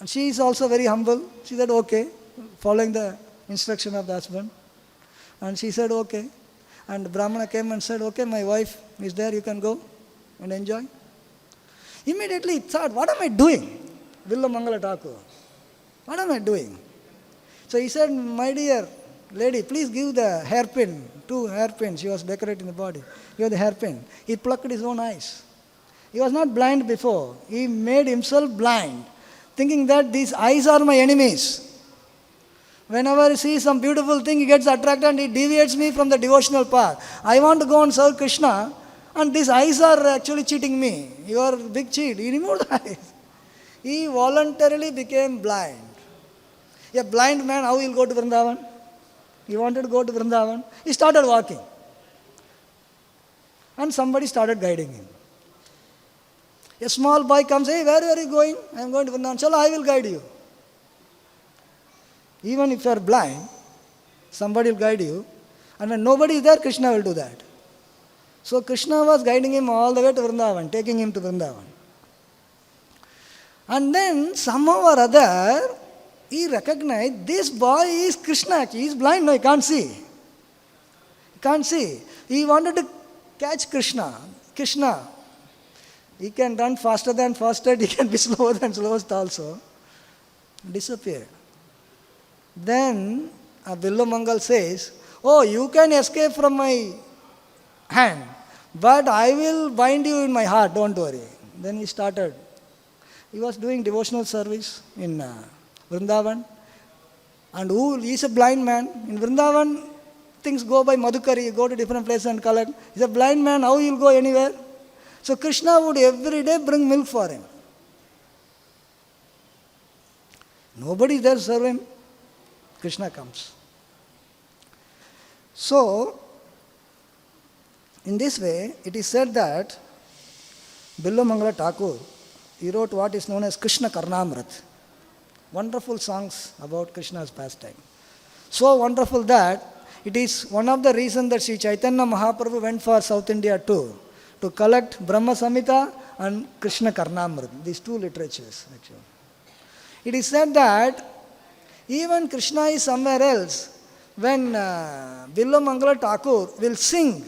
And she is also very humble. She said, okay, following the instruction of the husband. And she said, okay. And the Brahmana came and said, okay, my wife is there, you can go and enjoy. Immediately he thought, what am I doing? Billamangal Thakur. What am I doing? So he said, my dear lady, please give the hairpin, 2 hairpins. She was decorating the body. Give the hairpin. He plucked his own eyes. He was not blind before. He made himself blind, thinking that these eyes are my enemies. Whenever he sees some beautiful thing, he gets attracted and he deviates me from the devotional path. I want to go and serve Krishna, and these eyes are actually cheating me. You are a big cheat. He removed the eyes. He voluntarily became blind. A blind man, how he will go to Vrindavan? He wanted to go to Vrindavan. He started walking. And somebody started guiding him. A small boy comes, hey, where are you going? I am going to Vrindavan. Chala, I will guide you. Even if you are blind, somebody will guide you. And when nobody is there, Krishna will do that. So Krishna was guiding him all the way to Vrindavan, taking him to Vrindavan. And then somehow or other, he recognized this boy is Krishna. He is blind, no, he can't see. He can't see. He wanted to catch Krishna. Krishna. He can run faster than fastest, he can be slower than slowest also. Disappeared. Then Billamangal says, oh, you can escape from my hand, but I will bind you in my heart, don't worry. Then he started. He was doing devotional service in Vrindavan. And he is a blind man. In Vrindavan, things go by Madhukari, you go to different places and collect. He is a blind man, how he will go anywhere? So Krishna would every day bring milk for him. Nobody is there to serve him. Krishna comes. So, in this way, it is said that Billamangal Thakur, he wrote what is known as Krishna Karnamrit. Wonderful songs about Krishna's pastime. So wonderful that it is one of the reasons that Sri Chaitanya Mahaprabhu went for South India tour to collect Brahma Samhita and Krishna Karnamrit, these 2 literatures actually. It is said that even Krishna is somewhere else. When Billamangal Thakur will sing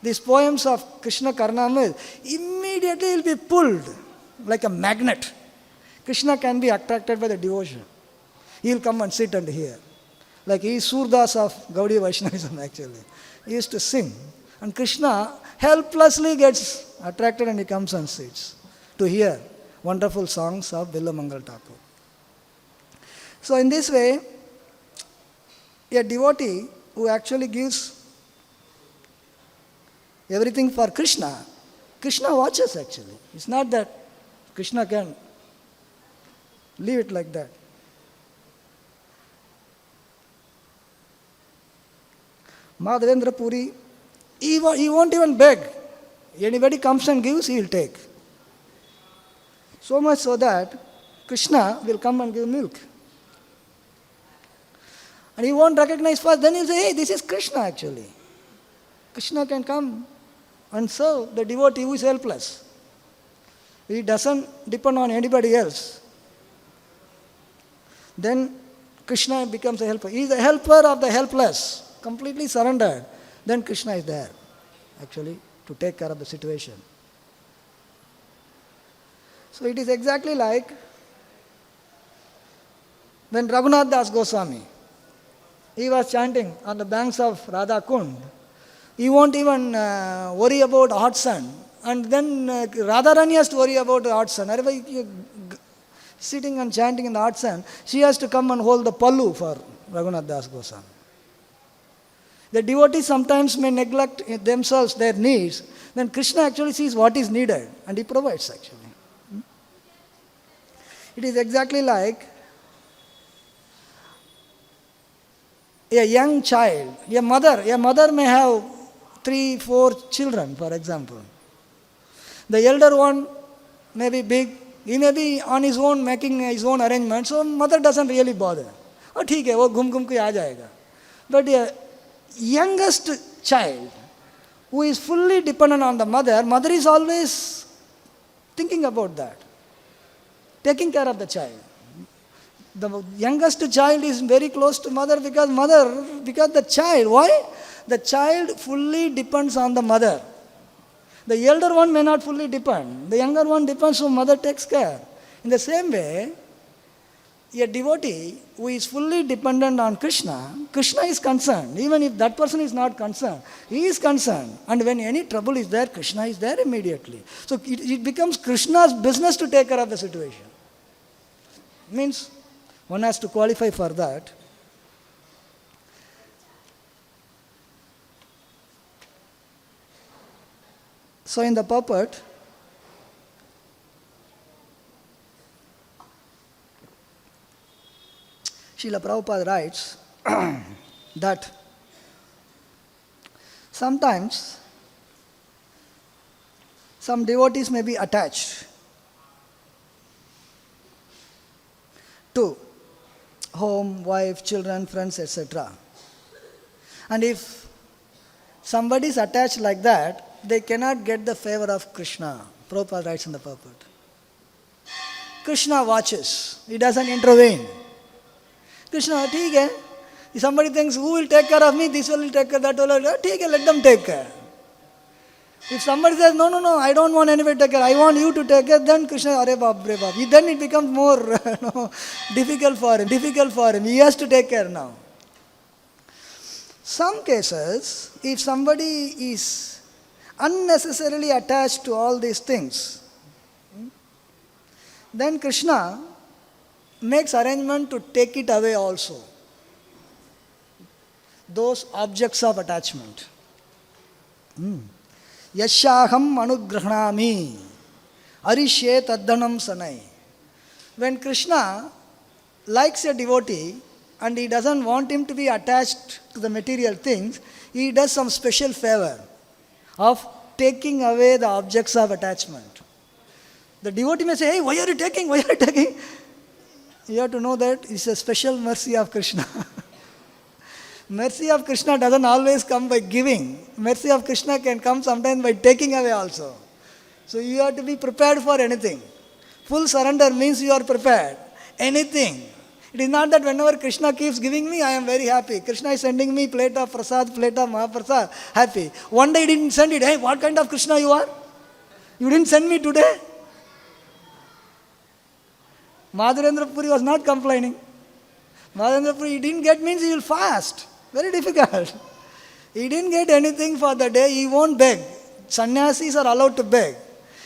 these poems of Krishna Karnamrit, immediately he will be pulled like a magnet. Krishna can be attracted by the devotion. He will come and sit and hear. Like he is Surdas of Gaudiya Vaishnavism actually. He used to sing. And Krishna helplessly gets attracted and he comes and sits to hear wonderful songs of Billamangal Thakur. So in this way, a devotee who actually gives everything for Krishna, Krishna watches actually. It's not that Krishna can leave it like that. Madhavendra Puri, he won't even beg. Anybody comes and gives, he will take. So much so that Krishna will come and give milk. And he won't recognize first. Then he'll say, hey, this is Krishna actually. Krishna can come and serve the devotee who is helpless. He doesn't depend on anybody else. Then Krishna becomes a helper. He is a helper of the helpless, completely surrendered. Then Krishna is there, actually, to take care of the situation. So it is exactly like when Raghunath Das Goswami, he was chanting on the banks of Radha Kund. He won't even worry about hot sun. And then Radharani has to worry about the hot sun. Sitting and chanting in the hot sun, she has to come and hold the pallu for Raghunath Das Goswami. The devotees sometimes may neglect themselves, their needs. Then Krishna actually sees what is needed and he provides actually. It is exactly like a young child, a mother may have 3-4 children, for example. The elder one may be big, he may be on his own making his own arrangements, so mother doesn't really bother. Oh, ठीक है, वो घूम के आ जाएगा. But a youngest child who is fully dependent on the mother is always thinking about that, taking care of the child. The youngest child is very close to mother because the child, why? The child fully depends on the mother. The elder one may not fully depend. The younger one depends, so mother takes care. In the same way, a devotee who is fully dependent on Krishna, Krishna is concerned. Even if that person is not concerned, he is concerned. And when any trouble is there, Krishna is there immediately. So it becomes Krishna's business to take care of the situation. Means one has to qualify for that. So in the purport, Srila Prabhupada writes that sometimes some devotees may be attached to home, wife, children, friends, etc. And if somebody is attached like that, they cannot get the favor of Krishna. Prabhupada writes in the purport. Krishna watches. He doesn't intervene. Krishna, ठीक है. If somebody thinks, who will take care of me? This will take care, that will take care. ठीक है, let them take care. If somebody says, no, I don't want anybody to take care, I want you to take care, then Krishna, Hare Bab. Then it becomes more difficult for him. He has to take care now. Some cases, if somebody is unnecessarily attached to all these things, then Krishna makes arrangement to take it away also. Those objects of attachment. Yashaham anugrahnami arishye taddanam sanai. When Krishna likes a devotee and he doesn't want him to be attached to the material things, he does some special favor of taking away the objects of attachment. The devotee may say, hey, why are you taking? You have to know that it's a special mercy of Krishna. Mercy of Krishna doesn't always come by giving. Mercy of Krishna can come sometimes by taking away also. So you have to be prepared for anything. Full surrender means you are prepared. Anything. It is not that whenever Krishna keeps giving me, I am very happy. Krishna is sending me plate of prasad, plate of mahaprasad, happy. One day he didn't send it. Hey, what kind of Krishna you are? You didn't send me today? Madhavendra Puri was not complaining. Madhavendra Puri, he didn't get means he will fast. Very difficult. He didn't get anything for the day, he won't beg. Sannyasis are allowed to beg.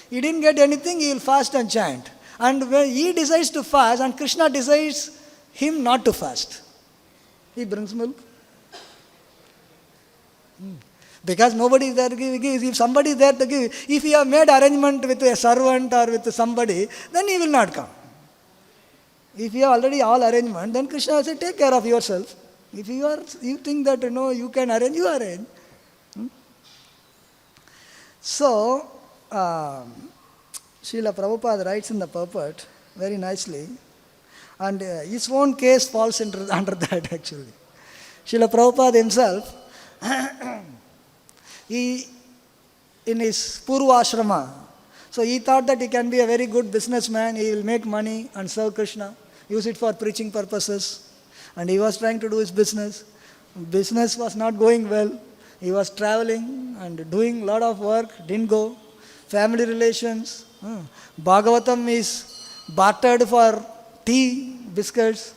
He didn't get anything, he will fast and chant. And when he decides to fast and Krishna decides him not to fast, he brings milk. Because nobody is there to give. If somebody is there to give, if he have made arrangement with a servant or with somebody, then he will not come. If you have already all arrangement, then Krishna will say, take care of yourself. If you think that you can arrange, you arrange. Srila Prabhupada writes in the purport very nicely, and his own case falls under that actually. Srila Prabhupada himself, he in his Purva Ashrama, so he thought that he can be a very good businessman, he will make money and serve Krishna, use it for preaching purposes. And he was trying to do his business. Business was not going well. He was traveling and doing a lot of work, didn't go. Family relations. Bhagavatam is bartered for tea, biscuits.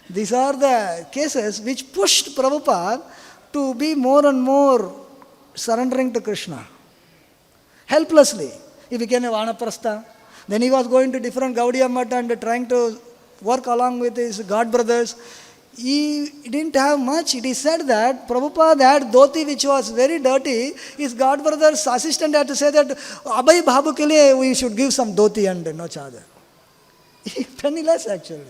These are the cases which pushed Prabhupada to be more and more surrendering to Krishna. Helplessly. He became a Vanaprastha. Then he was going to different Gaudiya Mata and trying to work along with his god brothers. He didn't have much. It is said that Prabhupada had dhoti which was very dirty. His god brother's assistant had to say that, Abhay Babu ke liye we should give some dhoti and no chadar. Penniless actually.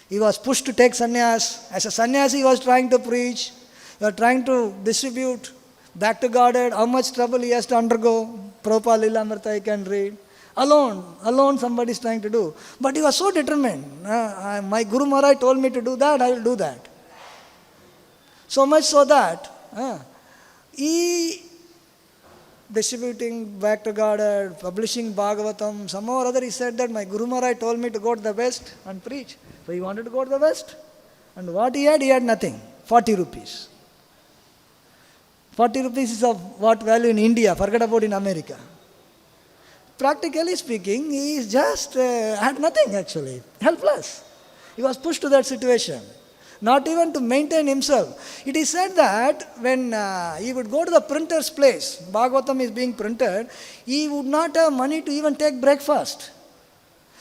He was pushed to take sannyas. As a sannyasi he was trying to preach. He was trying to distribute back to Godhead. How much trouble he has to undergo. Prabhupada Lilamrita he can read. Alone somebody is trying to do. But he was so determined. My Guru Maharaj told me to do that, I will do that. So much so that he distributing back to God, publishing Bhagavatam, somehow or other he said that my Guru Maharaj told me to go to the West and preach. So he wanted to go to the West. And what he had nothing. 40 rupees. 40 rupees is of what value in India, forget about in America. Practically speaking, he just had nothing actually, helpless. He was pushed to that situation, not even to maintain himself. It is said that when he would go to the printer's place, Bhagavatam is being printed, he would not have money to even take breakfast.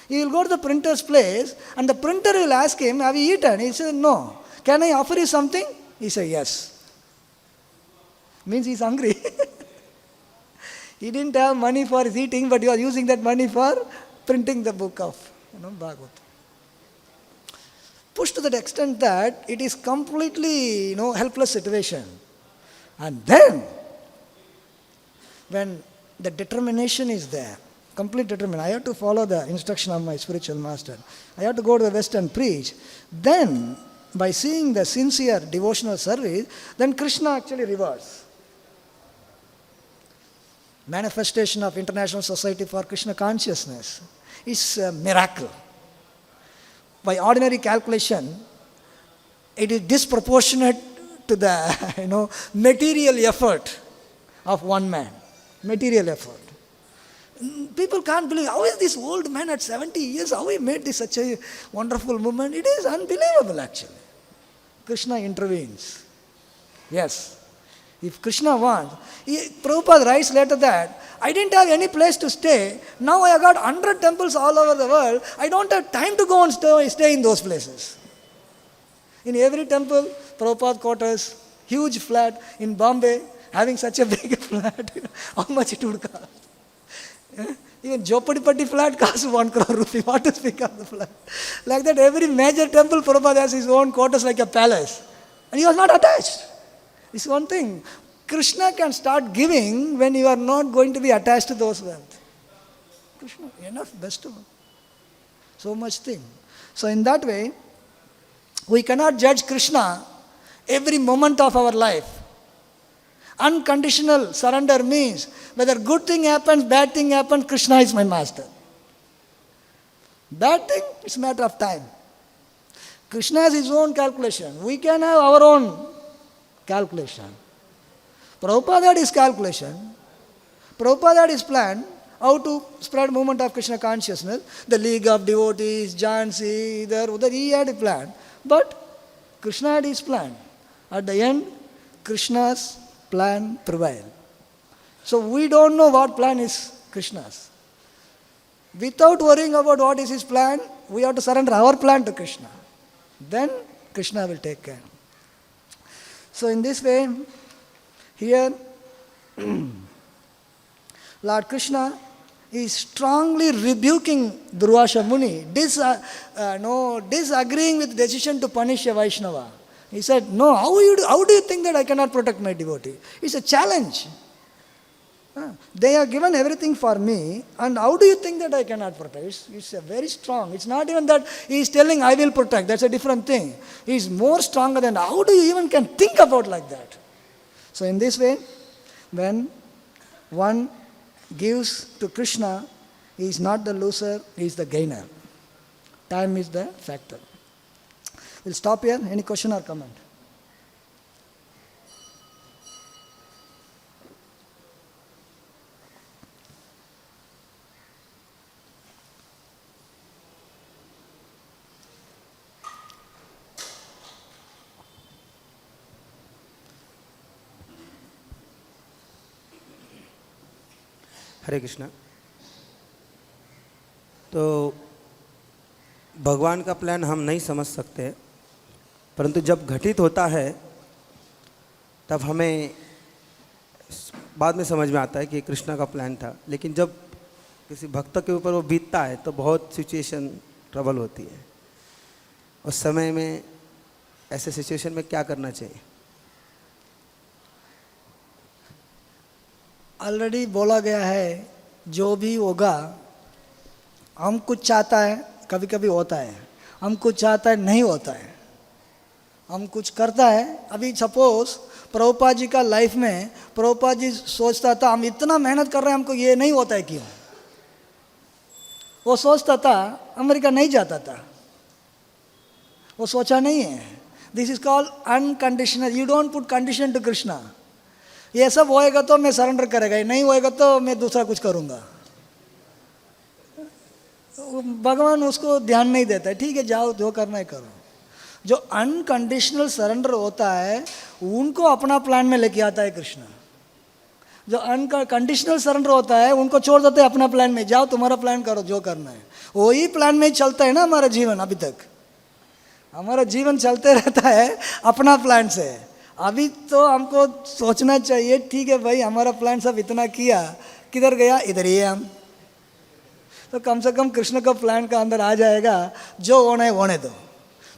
He will go to the printer's place and the printer will ask him, have you eaten? He said, no. Can I offer you something? He said, yes. Means he is hungry. He didn't have money for his eating, but he was using that money for printing the book of Bhagavatam. Pushed to that extent that it is completely helpless situation. And then, when the determination is there, complete determination, I have to follow the instruction of my spiritual master. I have to go to the West and preach. Then, by seeing the sincere devotional service, then Krishna actually rewards. Manifestation of International Society for Krishna Consciousness is a miracle. By ordinary calculation, it is disproportionate to the material effort of one man. Material effort. People can't believe, how is this old man at 70 years, how he made this such a wonderful movement? It is unbelievable actually. Krishna intervenes. Yes. If Krishna wants, Prabhupada writes later that, I didn't have any place to stay, now I have got 100 temples all over the world, I don't have time to go and stay in those places. In every temple, Prabhupada quarters, huge flat in Bombay, having such a big flat, how much it would cost. Even Jopadipatti flat costs 1 crore rupee, what to speak of the flat. Like that, every major temple, Prabhupada has his own quarters like a palace. And he was not attached. This is one thing. Krishna can start giving when you are not going to be attached to those wealth. Krishna, enough, best of all. So much thing. So in that way, we cannot judge Krishna every moment of our life. Unconditional surrender means whether good thing happens, bad thing happens, Krishna is my master. Bad thing, it's a matter of time. Krishna has his own calculation. We can have our own calculation. Prabhupada had his calculation. Prabhupada had his plan how to spread movement of Krishna consciousness. The League of Devotees, Jhansi, Udar, he had a plan. But Krishna had his plan. At the end, Krishna's plan prevailed. So we don't know what plan is Krishna's. Without worrying about what is his plan, we have to surrender our plan to Krishna. Then Krishna will take care. So in this way, here, Lord Krishna is strongly rebuking Durvasa Muni, disagreeing with decision to punish a Vaishnava. He said, no, how do you think that I cannot protect my devotee? It's a challenge. They have given everything for me, and how do you think that I cannot protect? It's a very strong. It's not even that he is telling I will protect. That's a different thing. He is more stronger than, how do you even can think about like that? So in this way, when one gives to Krishna, he is not the loser, he is the gainer. Time is the factor. We'll stop here. Any question or comment? हरे कृष्णा। तो भगवान का plan हम नहीं समझ सकते, परंतु जब घटित होता है तब हमें बाद में समझ में आता है कि कृष्णा का प्लान था। लेकिन जब किसी भक्त के ऊपर वो बीतता है तो बहुत सिचुएशन ट्रबल होती है। उस समय में ऐसे सिचुएशन में क्या करना चाहिए? ऑलरेडी बोला गया है, जो भी होगा, हम कुछ चाहता है कभी कभी होता है, हम कुछ चाहता है नहीं होता है, हम कुछ करता है। अभी सपोज प्रभुपाद जी का लाइफ में, प्रभुपाद जी सोचता था हम इतना मेहनत कर रहे हैं, हमको ये नहीं होता है क्यों? वो सोचता था अमेरिका नहीं जाता था, वो सोचा नहीं है। This is called unconditional. You don't put condition to Krishna. ये सब होएगा तो मैं सरेंडर करेगा, नहीं होएगा तो मैं दूसरा कुछ करूँगा। भगवान उसको ध्यान नहीं देता है, ठीक है जाओ जो करना है करो। जो अनकंडीशनल सरेंडर होता है उनको अपना प्लान में लेके आता है कृष्ण। जो अनकंडीशनल सरेंडर होता है उनको छोड़ देते हैं अपना प्लान में, जाओ तुम्हारा प्लान करो जो करना है। वही प्लान में चलता है ना हमारा जीवन। अभी तक हमारा जीवन चलते रहता है अपना प्लान से। अभी तो हमको सोचना चाहिए, ठीक है भाई हमारा प्लान सब इतना किया, किधर गया? इधर ही है हम। तो कम से कम कृष्ण का प्लान का अंदर आ जाएगा, जो होना है होने दो।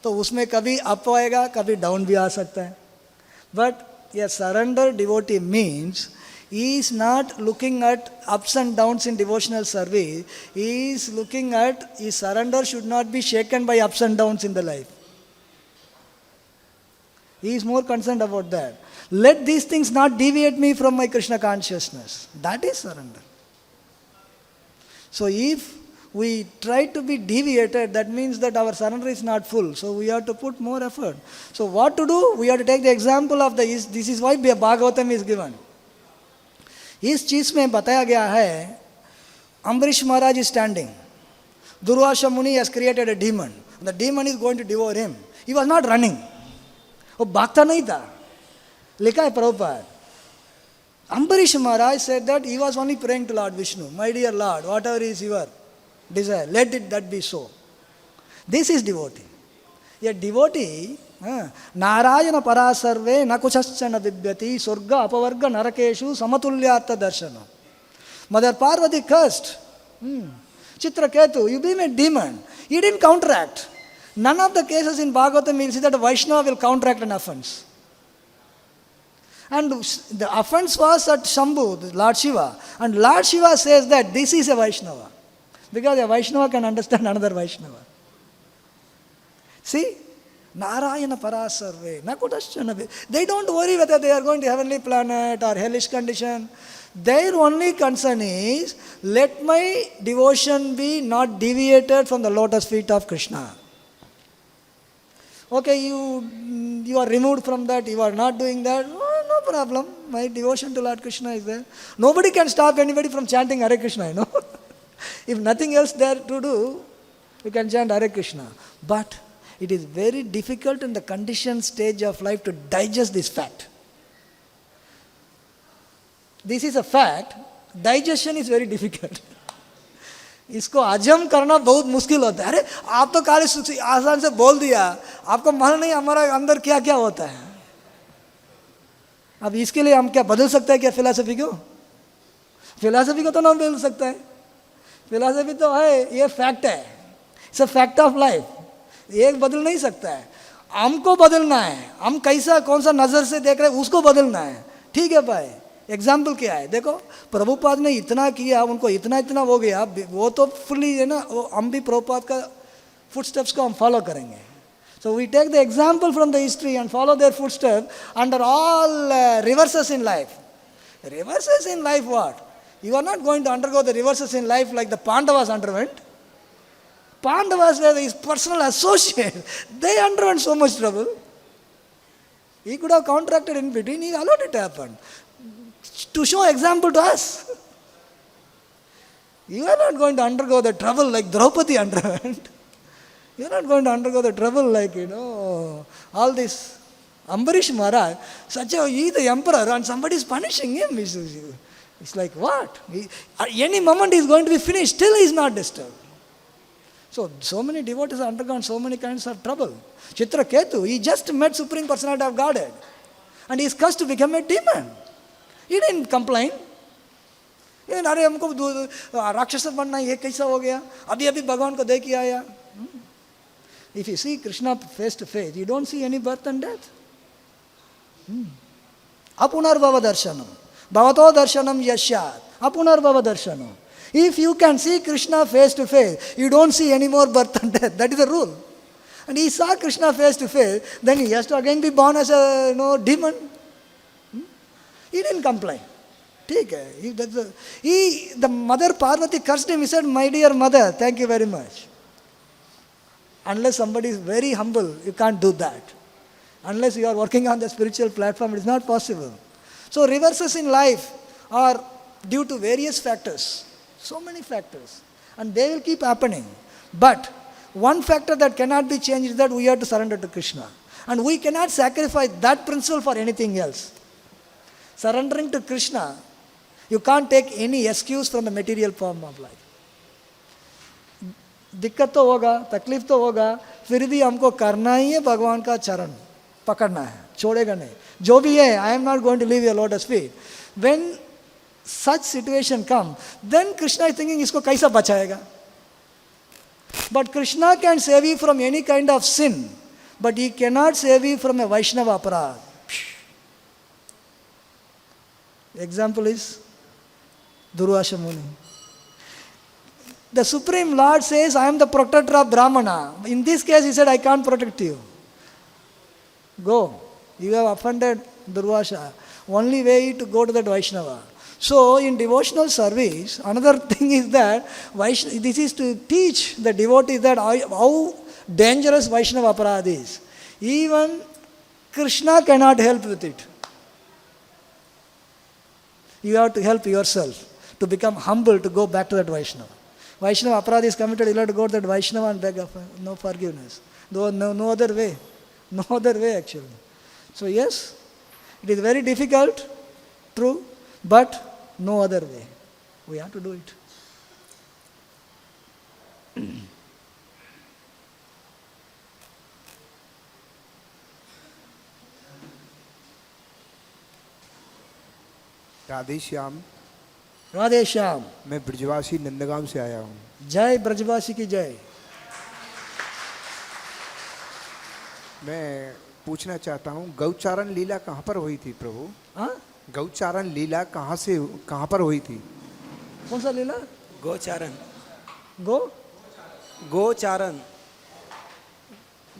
तो उसमें कभी अप आएगा, कभी डाउन भी आ सकता है। बट ये surrender devotee means he is not looking at ups and downs in devotional service. He is looking at his surrender should not be shaken by ups and downs in the life. He is more concerned about that. Let these things not deviate me from my Krishna consciousness. That is surrender. So if we try to be deviated, that means that our surrender is not full. So we have to put more effort. So what to do? We have to take the example of this is why Bhagavatam is given. इस चीज में बताया गया है, अम्बरीश महाराज is standing. Durvasa Muni has created a demon. The demon is going to devour him. He was not running. वो भागता नहीं था. लिखा है Prabhupada. Ambarish Maharaj said that he was only praying to Lord Vishnu. My dear Lord, whatever is your desire, let it that be so. This is devotee. A devotee, Narayan परा सर्वे न कुछश्चन विद्यति स्वर्ग अपवर्ग नरकेषु समतुल्यार्थ दर्शन. Mother Parvati cursed Chitraketu, you being a demon. He didn't counteract. None of the cases in Bhagavatam will see that a Vaishnava will counteract an offense. And the offense was at Shambhu, Lord Shiva. And Lord Shiva says that this is a Vaishnava. Because a Vaishnava can understand another Vaishnava. See? Narayana Parasarve, Nakutasthana. They don't worry whether they are going to heavenly planet or hellish condition. Their only concern is, let my devotion be not deviated from the lotus feet of Krishna. Okay, you are removed from that, you are not doing that, no problem. My devotion to Lord Krishna is there. Nobody can stop anybody from chanting Hare Krishna, you know. If nothing else there to do, you can chant Hare Krishna. But it is very difficult in the conditioned stage of life to digest this fact. This is a fact. Digestion is very difficult. इसको हजम करना बहुत मुश्किल होता है. अरे आप तो काले आसान से बोल दिया, आपको मालूम नहीं हमारा अंदर क्या क्या होता है. अब इसके लिए हम क्या बदल सकते हैं क्या फिलॉसफी को? फिलॉसफी को तो ना बदल सकता है. फिलॉसफी तो है, ये फैक्ट है. It's a fact of life. एक बदल नहीं सकता है. हमको बदलना है. हम कैसा कौन सा नज़र से देख रहे हैं उसको बदलना है. ठीक है भाई, एग्जाम्पल क्या है देखो, प्रभुपाद ने इतना किया, उनको इतना इतना हो गया, वो तो फुल्ली है ना, वो हम भी प्रभुपाद का फुटस्टेप्स को हम फॉलो करेंगे. So we take the example from the history and follow their footsteps under all reverses in life. Reverses in life what? You are not going to undergo the reverses in life like the Pandavas underwent. Pandavas were his personal associates. They underwent so much trouble. He could have contracted in between, he allowed it to happen. To show example to us. You are not going to undergo the trouble like Draupadi underwent. You are not going to undergo the trouble like, all this. Ambarish Maharaj, he the emperor and somebody is punishing him. It's like, what? Any moment he is going to be finished, still he is not disturbed. So many devotees have undergone so many kinds of trouble. Chitraketu, he just met Supreme Personality of Godhead. And he is cursed to become a demon. He didn't complain. अरे हमको राक्षस बनना ये कैसा हो गया, अभी अभी भगवान को देख के आया. If you see Krishna face to face, you don't see any birth and death. Apunarbhava darshanam, bhavato darshanam yashyat, apunarbhava darshanam. If you can see Krishna face to face, you don't see any more birth and death. That is the rule. And he saw Krishna face to face, then he has to again be born as a demon. He didn't complain. The mother Parvati cursed him. He said, my dear mother, thank you very much. Unless somebody is very humble, you can't do that. Unless you are working on the spiritual platform, it is not possible. So reverses in life are due to various factors. So many factors. And they will keep happening. But one factor that cannot be changed is that we have to surrender to Krishna. And we cannot sacrifice that principle for anything else. Surrendering to Krishna, you can't take any excuse from the material form of life. दिक्कत तो होगा, तकलीफ तो होगा, फिर भी हमको करना ही है भगवान का चरण पकड़ना है, छोड़ेगा नहीं. जो भी है, I am not going to leave your lotus feet. When such situation come, then Krishna is thinking इसको कैसा बचाएगा. But Krishna can save you from any kind of sin, but he cannot save you from a Vaishnava aparad. Example is Durvasa Muni. The Supreme Lord says, I am the protector of Brahmana. In this case, he said, I can't protect you. Go. You have offended Durvasa. Only way to go to that Vaishnava. So, in devotional service, another thing is that this is to teach the devotees that how dangerous Vaishnava aparad is. Even Krishna cannot help with it. You have to help yourself to become humble, to go back to that Vaishnava. Vaishnava aparad is committed, you have to go to that Vaishnava and beg no forgiveness. No other way. No other way actually. So yes, it is very difficult, true, but no other way. We have to do it. Radhe Shyam. Radhe Shyam. मैं ब्रजवासी नंदगांव से आया हूँ. जय ब्रजवासी की जय. मैं पूछना चाहता हूँ, गौचारण लीला कहाँ पर हुई थी प्रभु? हाँ? गौचारण लीला कहाँ पर हुई थी? कौन सा लीला? गौचारण. गोचारण.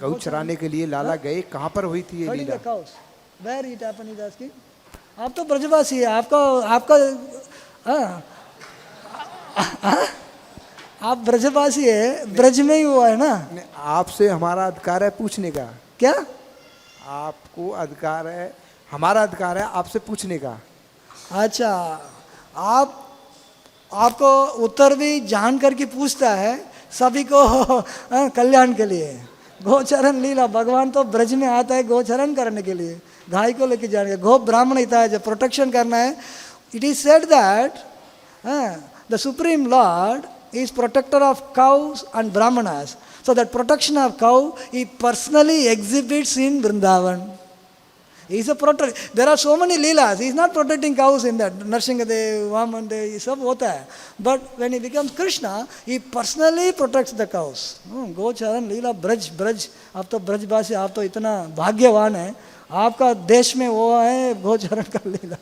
गौ चराने के लिए लाला गए, कहाँ पर हुई थी ये लीला? Where it happened is asking. आप तो ब्रजवासी है, आपका आप ब्रजवासी है, ब्रज में ही हुआ है ना. आपसे हमारा अधिकार है पूछने का. क्या? आपको अधिकार है, हमारा अधिकार है आपसे पूछने का. अच्छा, आपको उत्तर भी जान करके पूछता है, सभी को कल्याण के लिए. गोचरण लीला, भगवान तो ब्रज में आता है गोचरण करने के लिए, गाय को लेके जाने, गो ब्राह्मण हिता है, जो प्रोटेक्शन करना है. It is said that the supreme Lord is protector of cows and brahmanas. So that protection of cow, he personally exhibits in Vrindavan. He is a protector. There are so many leelas. He is not protecting cows in that. Narsingadev, Vamandev, ये सब होता है. But when he becomes Krishna, he personally protects the cows. गोचरण लीला ब्रज. आप तो ब्रजवासी, आप तो इतना भाग्यवान है. आपका देश में वो है गोचरण का लीला.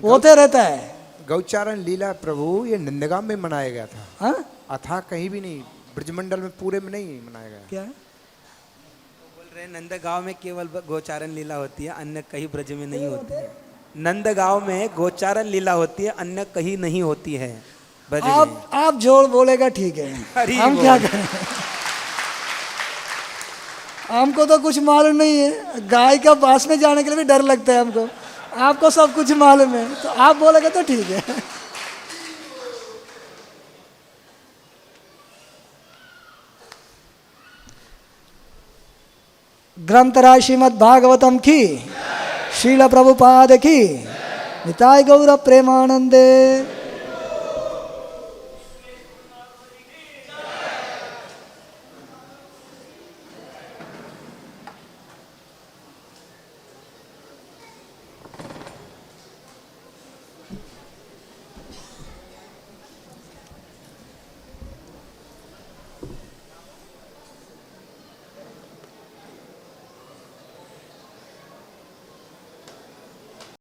होते रहता है। गौचारण लीला प्रभु ये नंदगांव में मनाया गया था। हाँ अथा कहीं भी नहीं, ब्रजमंडल में पूरे में नहीं मनाया गया। क्या बोल रहे नंदगांव में केवल गोचारण लीला होती है, अन्य कहीं ब्रज में नहीं होती है। नंदगांव में गोचारण लीला होती है, अन्य कहीं नहीं होती है ब्रज में। आप जोड़ बोलेगा ठीक है, हरि हम बोल। क्या करें, हमको तो कुछ मालूम नहीं है, गाय का पास में जाने के लिए भी डर लगता है हमको, आपको सब कुछ मालूम है, तो आप बोलेगा तो ठीक है। ग्रंथराज श्रीमद् भागवतम की, श्रील प्रभुपाद की, निताय गौर प्रेमानंदे।